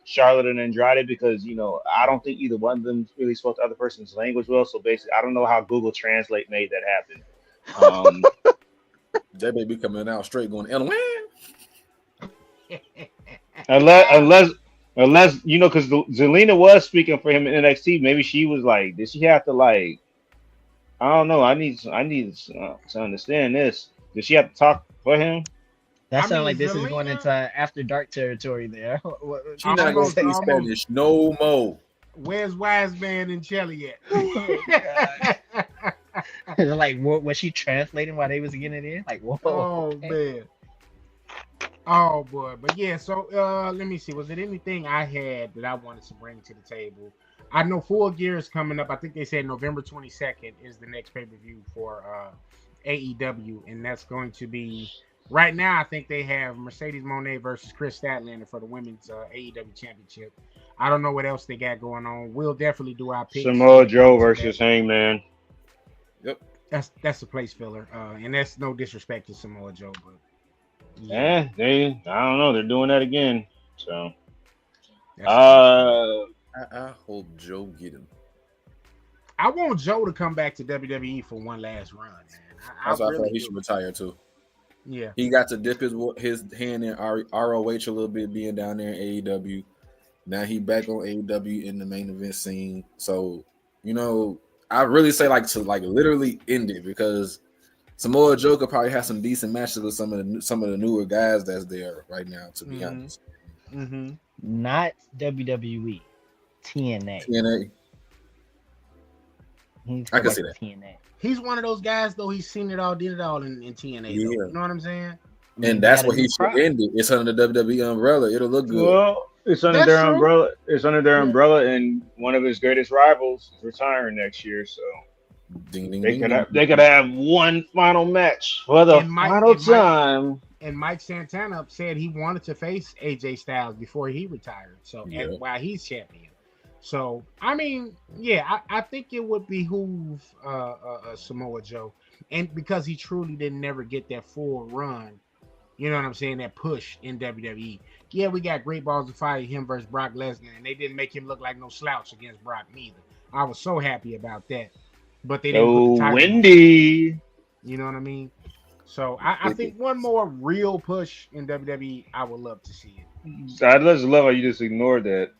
Charlotte and Andrade because I don't think either one of them really spoke the other person's language well. So basically, I don't know how Google Translate made that happen. That baby coming out straight going, Unless because Zelina was speaking for him in NXT, maybe she was like, did she have to like? I don't know. I need to understand this. Did she have to talk for him? That I sounds mean, like this is going Zelina- into After Dark territory there. she not gonna speak Almost. Spanish no more. Where's Wiseman and Shelly at? Like, what was she translating while they was getting it in? Like, whoa. Oh okay. man. Oh boy. But yeah, so let me see. Was it anything I had that I wanted to bring to the table? I know Full Gear is coming up. I think they said November 22nd is the next pay-per-view for AEW, and that's going to be right now. I think they have Mercedes Moné versus Chris Statlander for the women's AEW championship. I don't know what else they got going on. We'll definitely do our picks. Samoa Joe versus Hangman. That's a place filler, and that's no disrespect to Samoa Joe, but I don't know. They're doing that again. So, that's I hope Joe get him. I want Joe to come back to WWE for one last run, man. That's why I really thought he should do. retire too. Yeah, He got to dip his hand in ROH a little bit, being down there in AEW. Now he back on AEW in the main event scene. So I really say to literally end it because Samoa Joe could probably have some decent matches with some of the newer guys that's there right now. To be honest, Not WWE, TNA. TNA. I can see that. TNA. he's one of those guys though. He's seen it all, did it all in TNA. Though. Yeah. You know what I'm saying? And that's what he should end it. It's under the WWE umbrella. It'll look good. Well, it's under That's their true. umbrella. It's under their umbrella, and one of his greatest rivals is retiring next year. So Ding, ding, they ding, could ding. have one final match for the And final time. And Mike Santana said he wanted to face AJ Styles before he retired. So Yeah. and while he's champion. So I mean, yeah, I think it would behoove Samoa Joe, and because he truly didn't never get that full run, you know what I'm saying, that push in WWE. Yeah, we got Great Balls of Fire, him versus Brock Lesnar, and they didn't make him look like no slouch against Brock neither. I was so happy about that. But they didn't put the title on. Wendy. You know what I mean? So I think one more real push in WWE, I would love to see it. I just love how you just ignored that.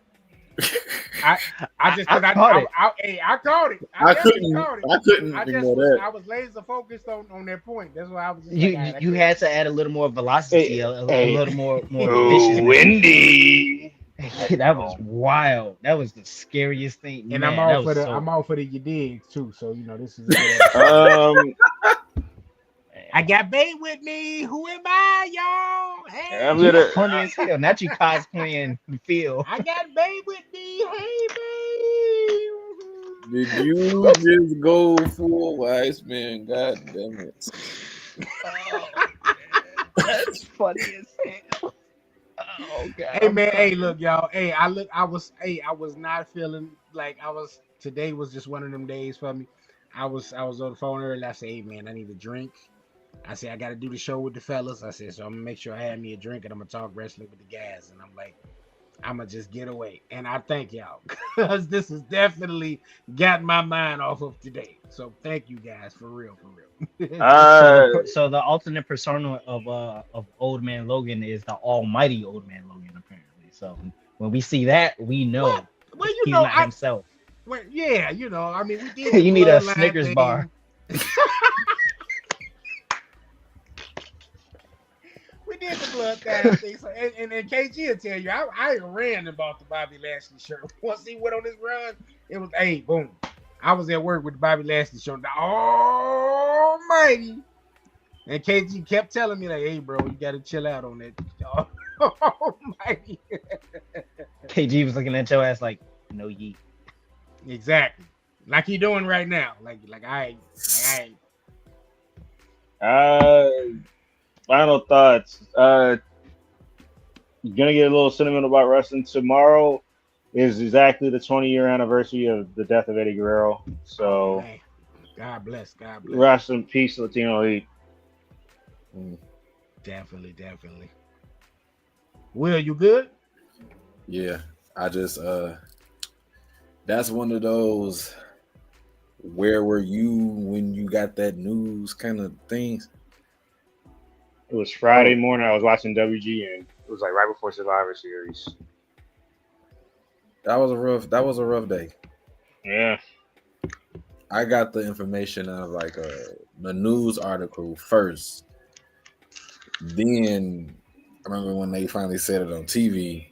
I just because I caught it. I caught it. I definitely caught it. couldn't I ignore that. I was laser focused on that point. That's why I was. Just You like, I you couldn't- had to add a little more velocity, a little more Oh, viciousness. Wendy. That was wild. That was the scariest thing. and Man, I'm that all for was the so- I'm all for the you digs too. So this is. A good episode. I got Bay with me. Who am I, y'all? Hey, I'm You gonna. funny as hell. Not you cosplaying Phil. I got Bay with me. Hey, Bay. Did you just go full wise man? God damn it. That's funny as hell. Oh god. Hey man, hey look y'all. Hey, I was not feeling like today was just one of them days for me. I was on the phone earlier. I said, hey man, I need a drink. I said I gotta do the show with the fellas. I said, so I'm gonna make sure I have me a drink and I'm gonna talk wrestling with the guys. And I'm like, I'm gonna just get away. And I thank y'all because this has definitely got my mind off of today. So thank you guys for real. So the alternate persona of Old Man Logan is the almighty Old Man Logan, apparently. So when we see that, we know Well, he's not himself. Well, yeah, I mean, we did. You need a bloodline Snickers thing. bar. We did the bloodline thing. So, and KG will tell you, I ran and bought the Bobby Lashley shirt. Once he went on his run, it was, hey, boom. I was at work with the Bobby Lashley shirt. The almighty. And KG kept telling me, like, hey, bro, you got to chill out on that. Almighty. KG was looking at your ass like, no yeet. Exactly. Like he doing right now. Like I Final thoughts. Gonna get a little sentimental about wrestling. Tomorrow is exactly the 20-year anniversary of the death of Eddie Guerrero. Oh So man, God bless, God bless. rest in peace, Latino Elite. Mm, Definitely, definitely. Will, you good? yeah, I just that's one of those where were you when you got that news kind of things. It was Friday morning. I was watching WGN. It was like right before Survivor Series. That was a rough day. Yeah. I got the information out of like the news article first. Then I remember when they finally said it on TV.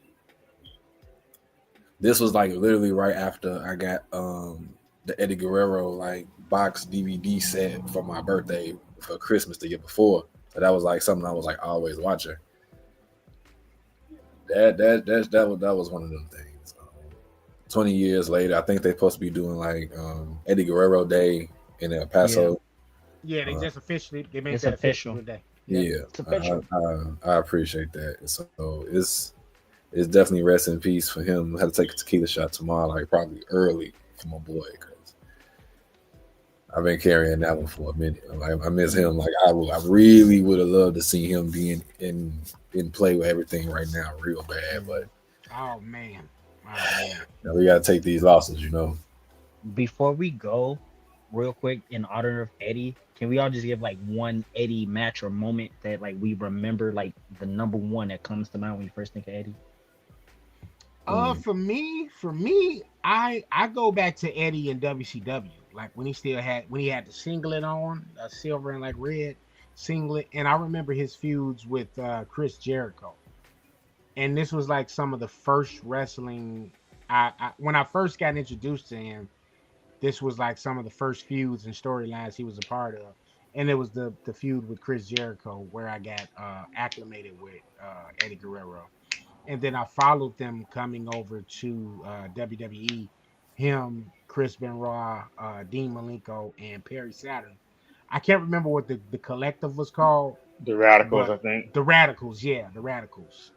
This was like literally right after I got the Eddie Guerrero like box DVD set for my birthday for Christmas the year before. So that was like something I was like always watching. That was one of them things. 20 years later, I think they're supposed to be doing like Eddie Guerrero Day in El Paso. Yeah, they just officially they made It's that official. official today. Yeah, It's official. I appreciate that. So it's definitely rest in peace for him. I had to take a tequila shot tomorrow, like probably early for my boy, because I've been carrying that one for a minute. Like, I miss him. Like I really would have loved to see him being in play with everything right now, real bad. But Oh man. Oh man. you know, we got to take these losses, you know. Before we go, real quick, in honor of Eddie, can we all just give like one Eddie match or moment that like we remember, like the number one that comes to mind when you first think of Eddie? For me, I go back to Eddie in WCW, like when he had the singlet on, silver and like red singlet, and I remember his feuds with Chris Jericho, and this was like some of the first wrestling. When I first got introduced to him, this was like some of the first feuds and storylines he was a part of, and it was the feud with Chris Jericho where I got acclimated with Eddie Guerrero, and then I followed them coming over to WWE. Him, Chris Benoit, Dean Malenko, and Perry Saturn. I can't remember what the collective was called, The Radicals, I but think. the Radicals, yeah, the Radicals.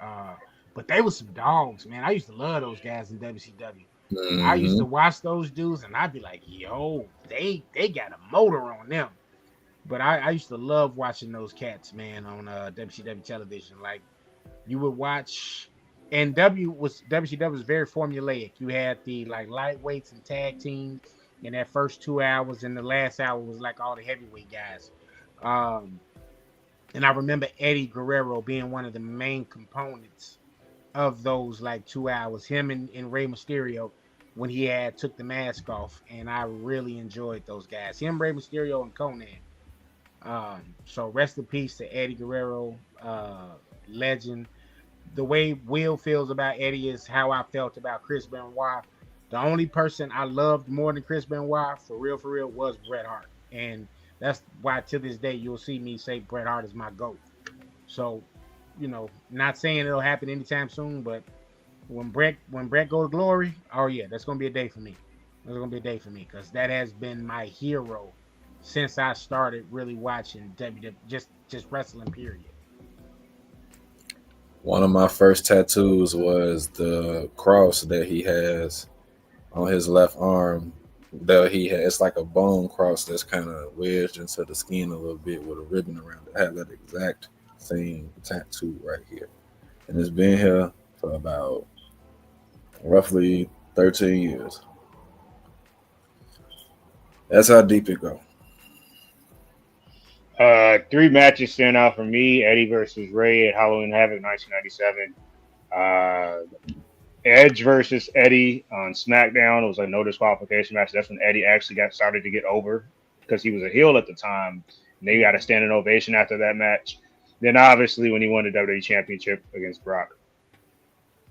But they were some dogs, man. I used to love those guys in WCW. I used to Mm-hmm. watch those dudes, and I'd be like, "Yo, they got a motor on them." But I used to love watching those cats, man, on WCW television. Like you would watch, and WCW was very formulaic. You had the like lightweights and tag teams in that first 2 hours, and the last hour was like all the heavyweight guys. Um, and I remember Eddie Guerrero being one of the main components of those like 2 hours. Him and Rey Mysterio when he had took the mask off, and I really enjoyed those guys. Him, Rey Mysterio, and Conan. So rest in peace to Eddie Guerrero, legend. The way Will feels about Eddie is how I felt about Chris Benoit. The only person I loved more than Chris Benoit, for real, was Bret Hart, and that's why to this day you'll see me say Bret Hart is my GOAT. So, not saying it'll happen anytime soon, but when Brett goes to glory, oh yeah, that's gonna be a day for me. That's gonna be a day for me because that has been my hero since I started really watching WWE, just wrestling. Period. One of my first tattoos was the cross that he has on his left arm. That he has, it's like a bone cross that's kind of wedged into the skin a little bit with a ribbon around it. I have that exact same tattoo right here, and it's been here for about roughly 13 years. That's how deep it goes. Three matches stand out for me: Eddie versus Ray at Halloween Havoc 1997. Edge versus Eddie on SmackDown. It was a no disqualification match. That's when Eddie actually got started to get over because he was a heel at the time. And they got a standing ovation after that match. Then obviously when he won the WWE Championship against Brock,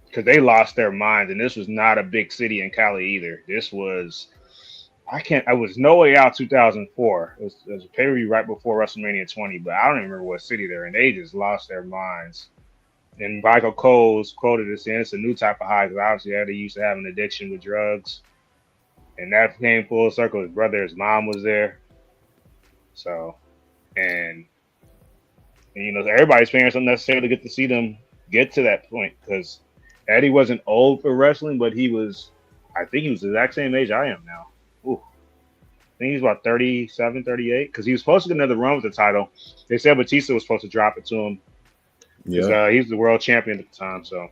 because they lost their minds, and this was not a big city in Cali either. This was I was No Way Out 2004. It was a pay per view right before WrestleMania 20, but I don't even remember what city they're in. They just lost their minds. And Michael Cole's quoted this in, it's a new type of high because obviously Eddie used to have an addiction with drugs. And that came full circle. His brother, his mom was there. So, and And, everybody's parents don't necessarily get to see them get to that point because Eddie wasn't old for wrestling, but I think he was the exact same age I am now. Ooh. I think he's about 37, 38 because he was supposed to get another run with the title. They said Batista was supposed to drop it to him because Yeah. he was the world champion at the time. So,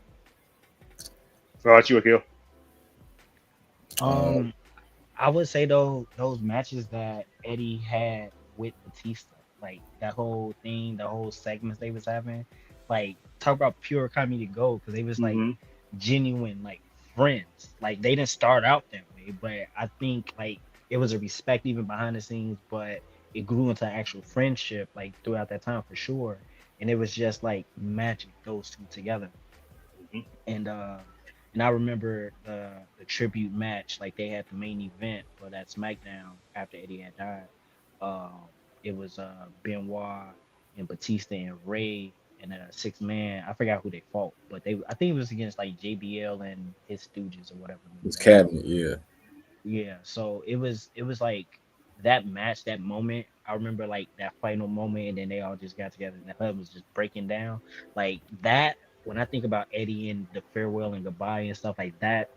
what about you, Akil? I would say though those matches that Eddie had with Batista, like that whole thing, the whole segments they was having, like talk about pure comedy gold because they was like Mm-hmm. genuine like friends. Like they didn't start out that way, but I think like it was a respect even behind the scenes, but it grew into actual friendship like throughout that time for sure. And it was just like magic those two together. And I remember the tribute match, like they had the main event for that SmackDown after Eddie had died. Um, it was Benoit and Batista and Ray and a 6 man. I forgot who they fought, but I think it was against like JBL and his Stooges or whatever. His cabinet, yeah. Yeah, so it was like that match, that moment. I remember like that final moment, and then they all just got together, and the hub was just breaking down. Like that, when I think about Eddie and the farewell and goodbye and stuff like that,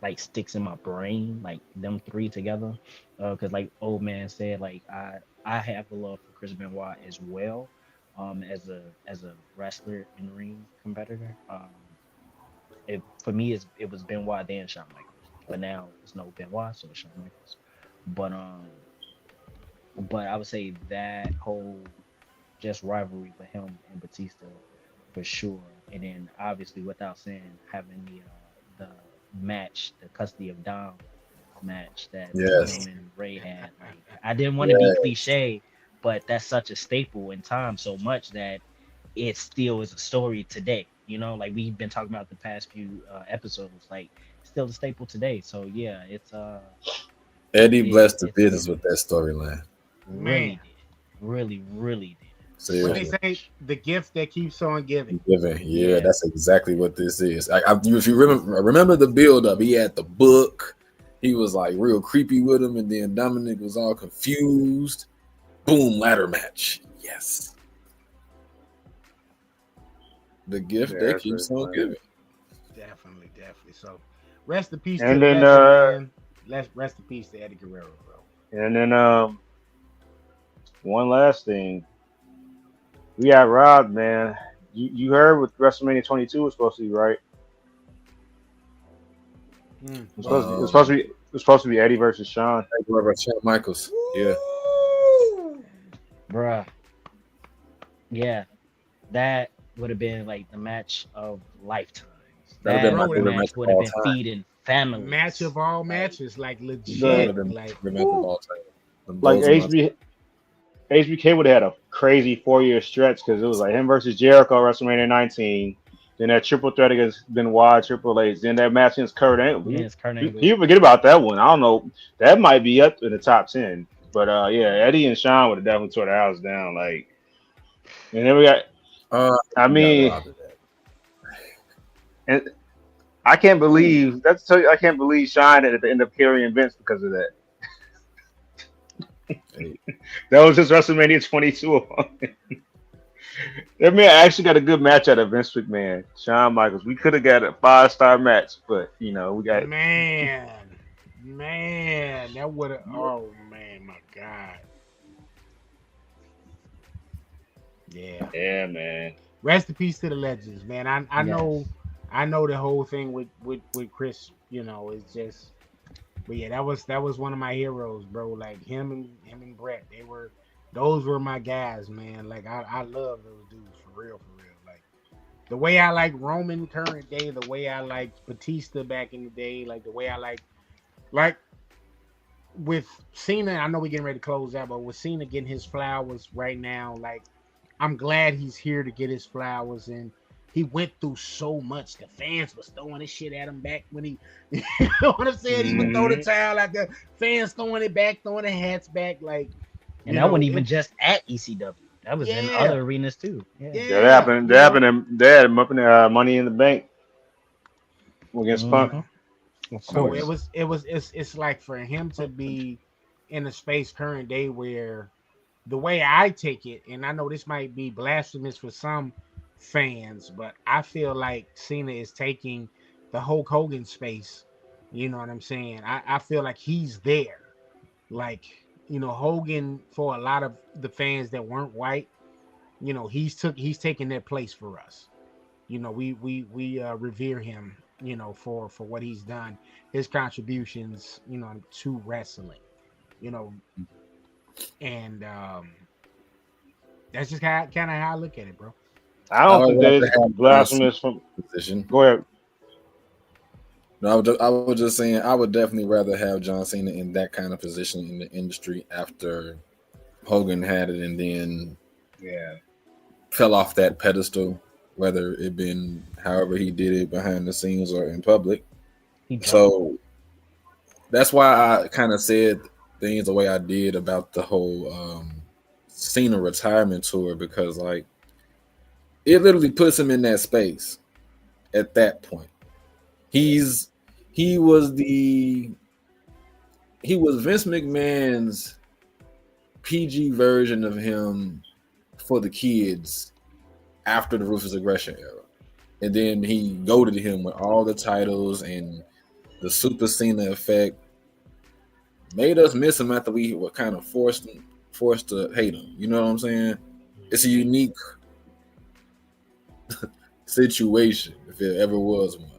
like sticks in my brain, like them three together. Because like old man said, like I have a love for Chris Benoit as well, as a wrestler in ring competitor. For me, it was Benoit then Shawn Michaels. But now it's no Benoit, so it's Shawn Michaels. But but I would say that whole just rivalry with him and Batista for sure. And then obviously without saying having the match, the custody of Dom match that Yes. him and Ray had. Like I didn't want to be cliche, but that's such a staple in time so much that it still is a story today. You know, like we've been talking about the past few episodes, like still a staple today. So yeah, it's Eddie blessed the it's business with that storyline. really Man, did, really did. what they Seriously. say, the gift that keeps on giving. Giving. Yeah, Yeah. that's exactly what this is. If you remember the build up, he had the book. He was like real creepy with him, and then Dominic was all confused. Boom, ladder match. Yes. The gift Yeah, that that's keeps very on funny. giving. Definitely. So, rest in peace to And the then, legend, man. Let's rest in peace to Eddie Guerrero, bro. and then, one last thing. We got robbed, man. You heard what WrestleMania 22 was supposed to be, right? It was supposed to be. It was supposed to be. It was supposed to be Eddie versus Shawn. Whoever, Shawn Michaels. Yeah. Bruh. Yeah, that would have been like the match of lifetimes. That'd have been my That favorite match match of would have all been time. feeding families. Match of all Like, matches, like That would legit. have been Like, the match of woo. all time. Them Like those are my- HBK would have had a crazy 4 year stretch because it was like him versus Jericho WrestleMania 19. Then that triple threat against Benoit, Triple H. Then that match against Kurt Angle. against Kurt Angle. You forget about that one. I don't know. That might be up in the top 10. But yeah, Eddie and Shawn would have definitely tore the house down. Like, and then we got. I mean, and I can't believe that's. Tell you, I can't believe Shawn at the end up carrying Vince because of that. That was just WrestleMania 22. That man actually got a good match out of Vince McMahon, Shawn Michaels. We could have got a 5-star match, but we got Man, that would have. Oh man, my God. Yeah. yeah, man. Rest in peace to the legends, man. I know, Yes. I know the whole thing with Chris. You know, it's just. But yeah, that was one of my heroes, bro. Like him and Brett, those were my guys, man. Like I love those dudes for real. Like the way I like Roman current day, the way I like Batista back in the day, like the way I like with Cena. I know we're getting ready to close out, but with Cena getting his flowers right now, like I'm glad he's here to get his flowers, and he went through so much. The fans was throwing this shit at him back when he, you know what I'm saying? He would throw the towel out there. Fans throwing it back, throwing the hats back, like. And that wasn't even just at ECW. That was in Yeah. other arenas too. Yeah. That happened. That happened. They had him up in the Money in the Bank against Punk. Of So course. it's like for him to be in a space current day where the way I take it, and I know this might be blasphemous for some fans, but I feel like Cena is taking the Hulk Hogan space. You know what I'm saying? I feel like he's there. Like, Hogan, for a lot of the fans that weren't white, he's taking their place for us. We revere him, for what he's done, his contributions, to wrestling, and that's just kind of how I look at it, bro. I don't think that is blasphemous from position. Go ahead. No, I was just saying I would definitely rather have John Cena in that kind of position in the industry after Hogan had it and then fell off that pedestal, whether it been however he did it behind the scenes or in public. So that's why I kind of said things the way I did about the whole Cena retirement tour, because like it literally puts him in that space at that point. He was Vince McMahon's PG version of him for the kids after the Ruthless Aggression era. And then he goaded him with all the titles and the Super Cena effect. Made us miss him after we were kind of forced to hate him. You know what I'm saying? It's a unique situation, if there ever was one.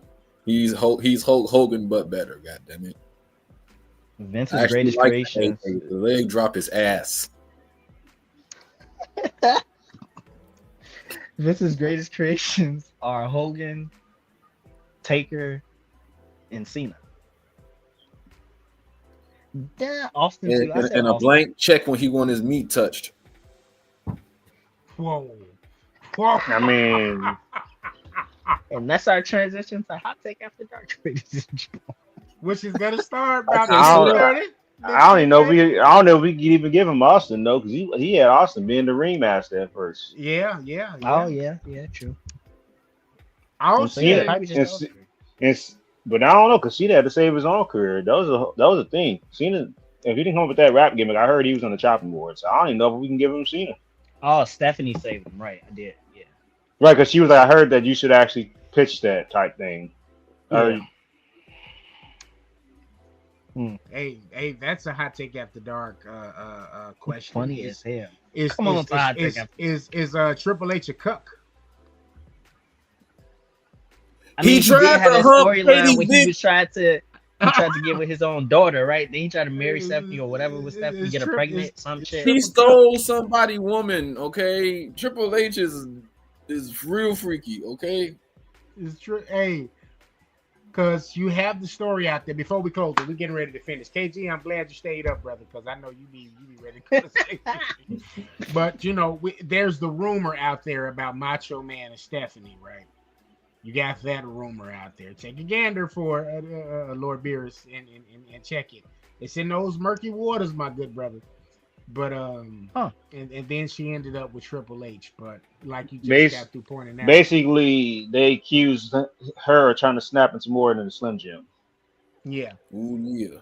He's Hulk Hogan, but better. God damn it! Vince's greatest creations. The leg drop his ass. Vince's greatest creations are Hogan, Taker, and Cena. Yeah, Austin too. And a blank check when he won his meat touched. Whoa. I mean, and that's our transition to Hot Take After Dark, which is gonna start about I don't even know if we can even give him Austin though, because he had Austin being the ringmaster at first. Yeah. Oh yeah, true. But I don't know, because Cena had to save his own career. That was a thing. Cena, if he didn't come up with that rap gimmick, I heard he was on the chopping board. So I don't even know if we can give him Cena. Oh, Stephanie saved him, right? I did, yeah. Right, because she was like, I heard that you should actually pitch that type thing. Yeah. Hey, that's a Hot Take After Dark question. Funny as hell. Is Triple H a cuck? I mean, he tried to storyline when he tried to get with his own daughter, right? Then he tried to marry Stephanie or whatever with Stephanie, get her pregnant, some shit. He stole somebody's woman, okay? Triple H is real freaky, okay? It's true. Hey, because you have the story out there. Before we close it, we're getting ready to finish. KG, I'm glad you stayed up, brother, because I know you be ready to go to sleep. But there's the rumor out there about Macho Man and Stephanie, right? You got that rumor out there. Take a gander for Lord Beerus and check it. It's in those murky waters, my good brother. But and then she ended up with Triple H. But like you just got through pointing out, basically they accused her of trying to snap into more than a Slim Jim. Yeah. Oh yeah.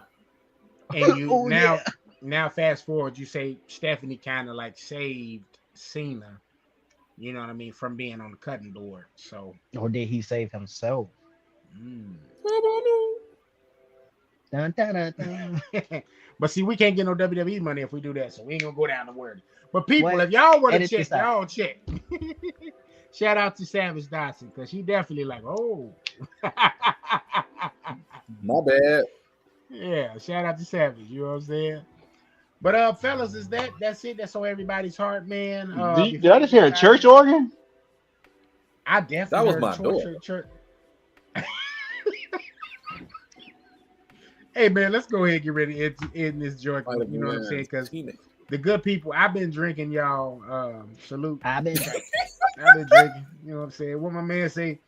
And you now fast forward, you say Stephanie kind of like saved Cena. You know what I mean? From being on the cutting board. So. Or did he save himself? Dun, dun, dun, dun. But see, we can't get no WWE money if we do that, so we ain't gonna go down the word. But people, if y'all want to check, y'all check. Shout out to Savage Dawson, because he definitely like, oh. My bad. Yeah, shout out to Savage. You know what I'm saying? But fellas, that's it? That's on everybody's heart, man. Did I just hear a church organ? I definitely heard my door. Church. Hey man, let's go ahead and get ready to end this joint. You know what I'm saying? Because the good people, I've been drinking, y'all. Salute. I've been drinking. You know what I'm saying? What my man say,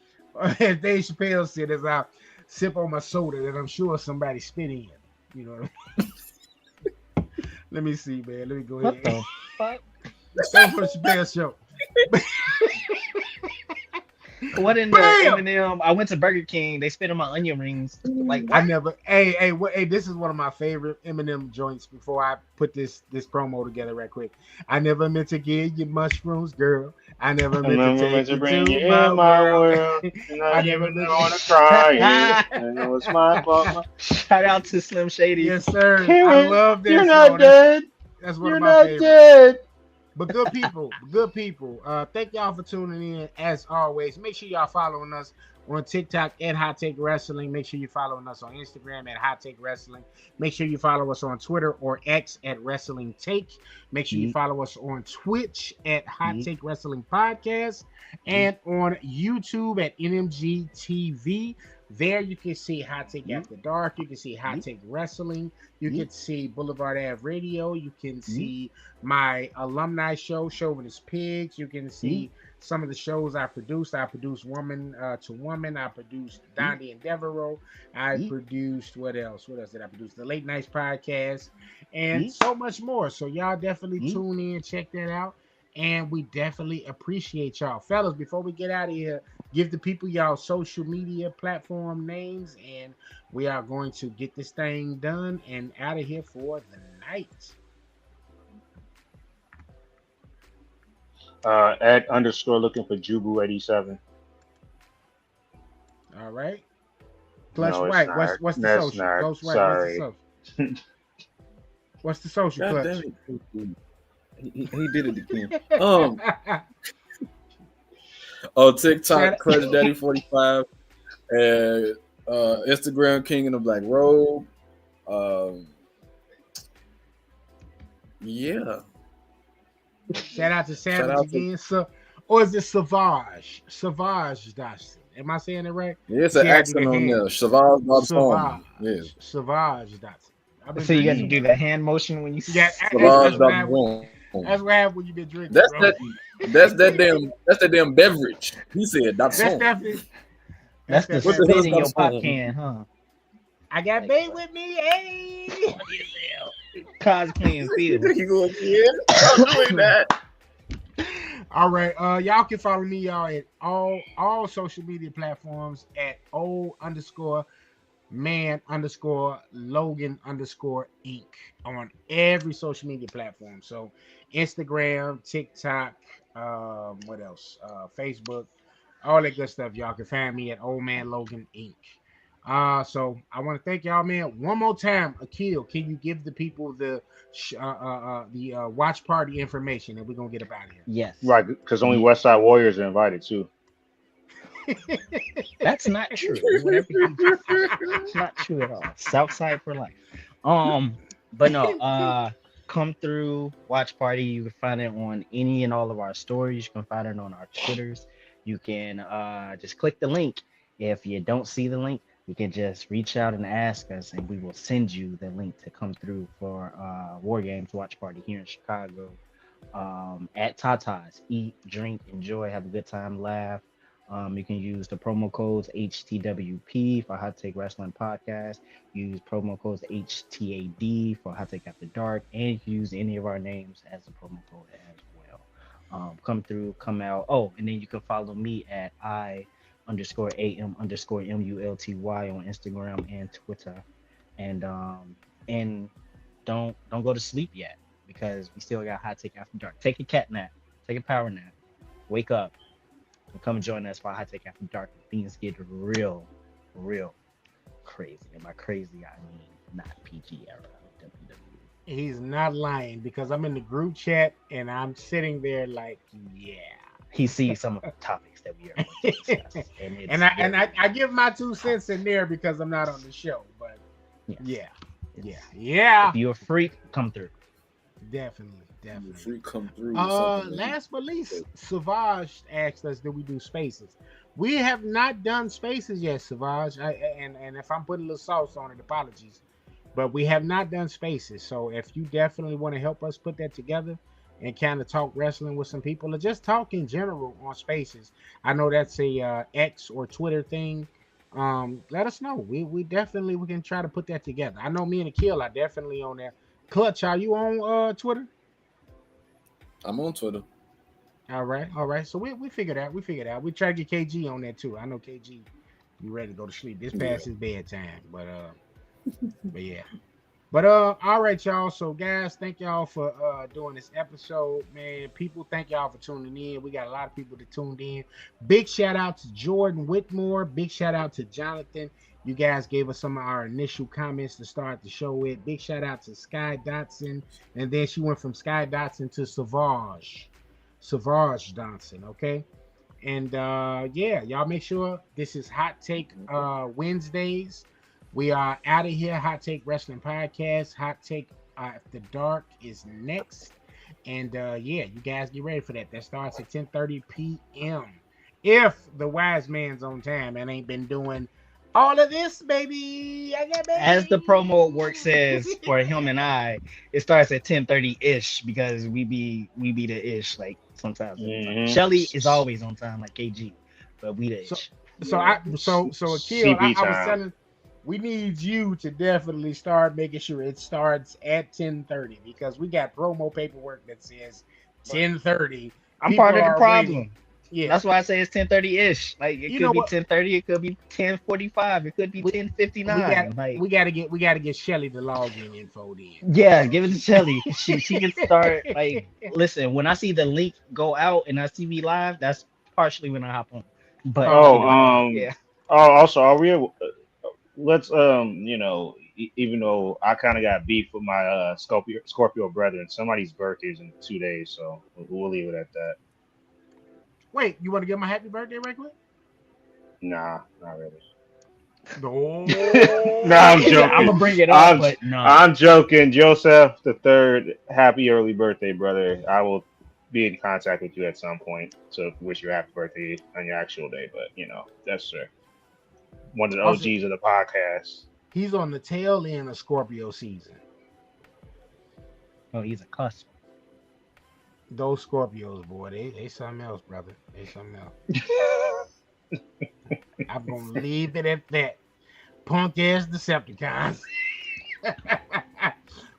as Dave Chappelle said, as I sip on my soda that I'm sure somebody spit in. You know what I mean? Let me see, man. Let me go ahead. What the fuck? That's for the Chappelle show. What in the Bam! Eminem? I went to Burger King. They spit on my onion rings. Like I what? never. Hey, this is one of my favorite Eminem joints. Before I put this promo together, right quick. I never meant to give you mushrooms, girl. I never I meant to remember take to you bring to you my in my world. world. And I I never even meant want to. to cry. And it was my fault. Shout out to Slim Shady. Yes, sir. I Karen, love you're that not song. dead. That's one You're of my not favorites. dead. But good people. Thank y'all for tuning in as always. Make sure y'all following us on TikTok at Hot Take Wrestling. Make sure you're following us on Instagram at Hot Take Wrestling. Make sure you follow us on Twitter or X at Wrestling Take. Make sure you follow us on Twitch at Hot Take Wrestling Podcast and on YouTube at NMG TV. There you can see Hot Take After Dark. You can see Hot Take Wrestling. You can see Boulevard Ave Radio. You can see my alumni show, Chauvinist Pigs. You can see some of the shows I produced. I produced Woman to Woman. I produced Dondi and Devereaux. I produced what else? What else did I produce? The Late Nights Podcast and so much more. So y'all definitely tune in, check that out. And we definitely appreciate y'all. Fellas, before we get out of here, give the people y'all social media platform names, and we are going to get this thing done and out of here for the night. At underscore looking for Jubu87. All right. Clutch No, it's White, not. what's the That's social? not. Clutch White, Sorry. what's the social? What's the social, God Clutch? damn it. He did it again. TikTok, Clutch Daddy 45, and Instagram, King in the Black Robe. Yeah. Shout out to Savage again, sir. Or is it Savage? Savage Dawson. Am I saying it right? Yeah, it's an accent on there. Savage Dawson. Yeah. Savage Dawson. So you got to do the hand motion when you Yeah, Savage Dawson. That's what happens when you've been drinking. That's that damn beverage. He said Dawson. That's the spit in your pop can, huh? I got bait with me, hey. Cosplaying field. You go again? I'm doing that. All right, y'all can follow me, y'all, at all social media platforms at O_man_Logan_Inc. on every social media platform. So Instagram, TikTok, what else? Facebook, all that good stuff. Y'all can find me at Old Man Logan Inc. So I want to thank y'all, man. One more time, Akil, can you give the people the watch party information, and we're gonna get up out of here? Yes. Right, because only West Side Warriors are invited too. That's not true. It's not true at all. Southside for life. But no, come through, watch party. You can find it on any and all of our stories. You can find it on our Twitters. You can just click the link. If you don't see the link, you can just reach out and ask us, and we will send you the link to come through for War Games Watch Party here in Chicago at Tata's. Eat, drink, enjoy, have a good time, laugh. You can use the promo codes HTWP for Hot Take Wrestling Podcast. Use promo codes HTAD for Hot Take After Dark, and you can use any of our names as a promo code as well. Come through, come out. Oh, and then you can follow me at I_AM_MULTY on Instagram and Twitter. And don't go to sleep yet, because we still got Hot Take After Dark. Take a cat nap, take a power nap, wake up, and come join us for Hot Take After Dark. Things get real crazy. And by crazy, I mean not PG era WWE. He's not lying, because I'm in the group chat and I'm sitting there like, yeah. He sees some of the topics that we are going to discuss, and I give my 2 cents in there because I'm not on the show, but yeah. If you're a freak, come through. Definitely. Freak come through. Last but least, Savage asked us, do we do spaces? We have not done spaces yet, Savage. And if I'm putting a little sauce on it, apologies. But we have not done spaces. So if you definitely want to help us put that together and kind of talk wrestling with some people, or just talk in general on spaces, I know that's a X or Twitter thing. Let us know. We definitely, we can try to put that together. I know me and Akil are definitely on there. Clutch, are you on Twitter? I'm on Twitter. All right. So we figured out. We figured out. We tried to get KG on that too. I know KG, you ready to go to sleep. This past his bedtime, but yeah. But all right, y'all. So guys, thank y'all for doing this episode, man. People, thank y'all for tuning in. We got a lot of people that tuned in. Big shout out to Jordan Whitmore. Big shout out to Jonathan. You guys gave us some of our initial comments to start the show with. Big shout out to Sky Dotson, and then she went from Sky Dotson to Savage Johnson. Okay. And yeah, y'all make sure this is Hot Take Wednesdays. We are out of here. Hot Take Wrestling Podcast. Hot Take After Dark is next. And yeah, you guys get ready for that. That starts at 10:30 p.m. If the wise man's on time and ain't been doing all of this, baby. As the promo work says for him and I, it starts at 10:30-ish because we be the ish like sometimes. Shelly is always on time like KG, but we the ish. So Akil, I was telling, we need you to definitely start making sure it starts at 10:30 because we got promo paperwork that says 10:30. I'm part of the problem. Waiting. Yeah, that's why I say it's 10:30-ish. Like it could be 10:30, it could be 10:45, it could be 10:59. We gotta get Shelly the login info then. Yeah, give it to Shelly. She can start. Like, listen, when I see the link go out and I see me live, that's partially when I hop on. But yeah. Oh, also, are we? Let's even though I kind of got beef with my Scorpio brethren, somebody's birthday is in 2 days, so we'll leave it at that. Wait, you want to give him a happy birthday right quick? Nah, not really. No, no, I'm joking. I'm gonna bring it up, but no. I'm joking. Joseph the Third, happy early birthday, brother. I will be in contact with you at some point to wish you a happy birthday on your actual day. But that's one of the OGs of the podcast. He's on the tail end of Scorpio season. Oh, he's a cusp. Those Scorpios, boy, they something else, brother. They something else. I'm gonna leave it at that. Punk ass Decepticons.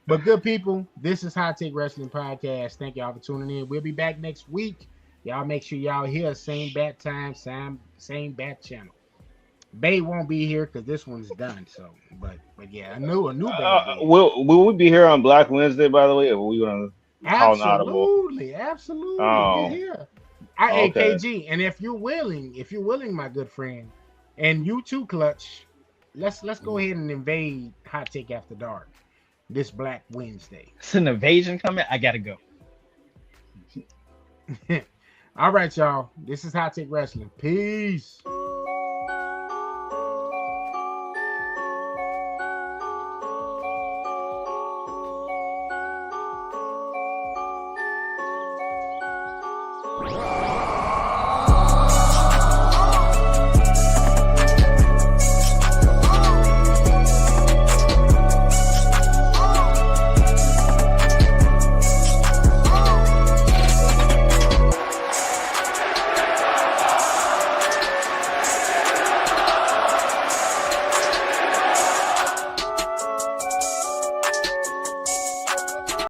But good people, this is Hot Take Wrestling Podcast. Thank y'all for tuning in. We'll be back next week. Y'all make sure y'all here, same bat time, same bat channel. Bay won't be here because this one's done. So, but yeah, a new Bay. Will we be here on Black Wednesday? By the way, or we gonna call an audible? Absolutely. Oh. Yeah. Hey KG, and if you're willing, my good friend, and you too, Clutch, let's go ahead and invade Hot Take After Dark this Black Wednesday. It's an invasion coming. I gotta go. All right, y'all. This is Hot Take Wrestling. Peace.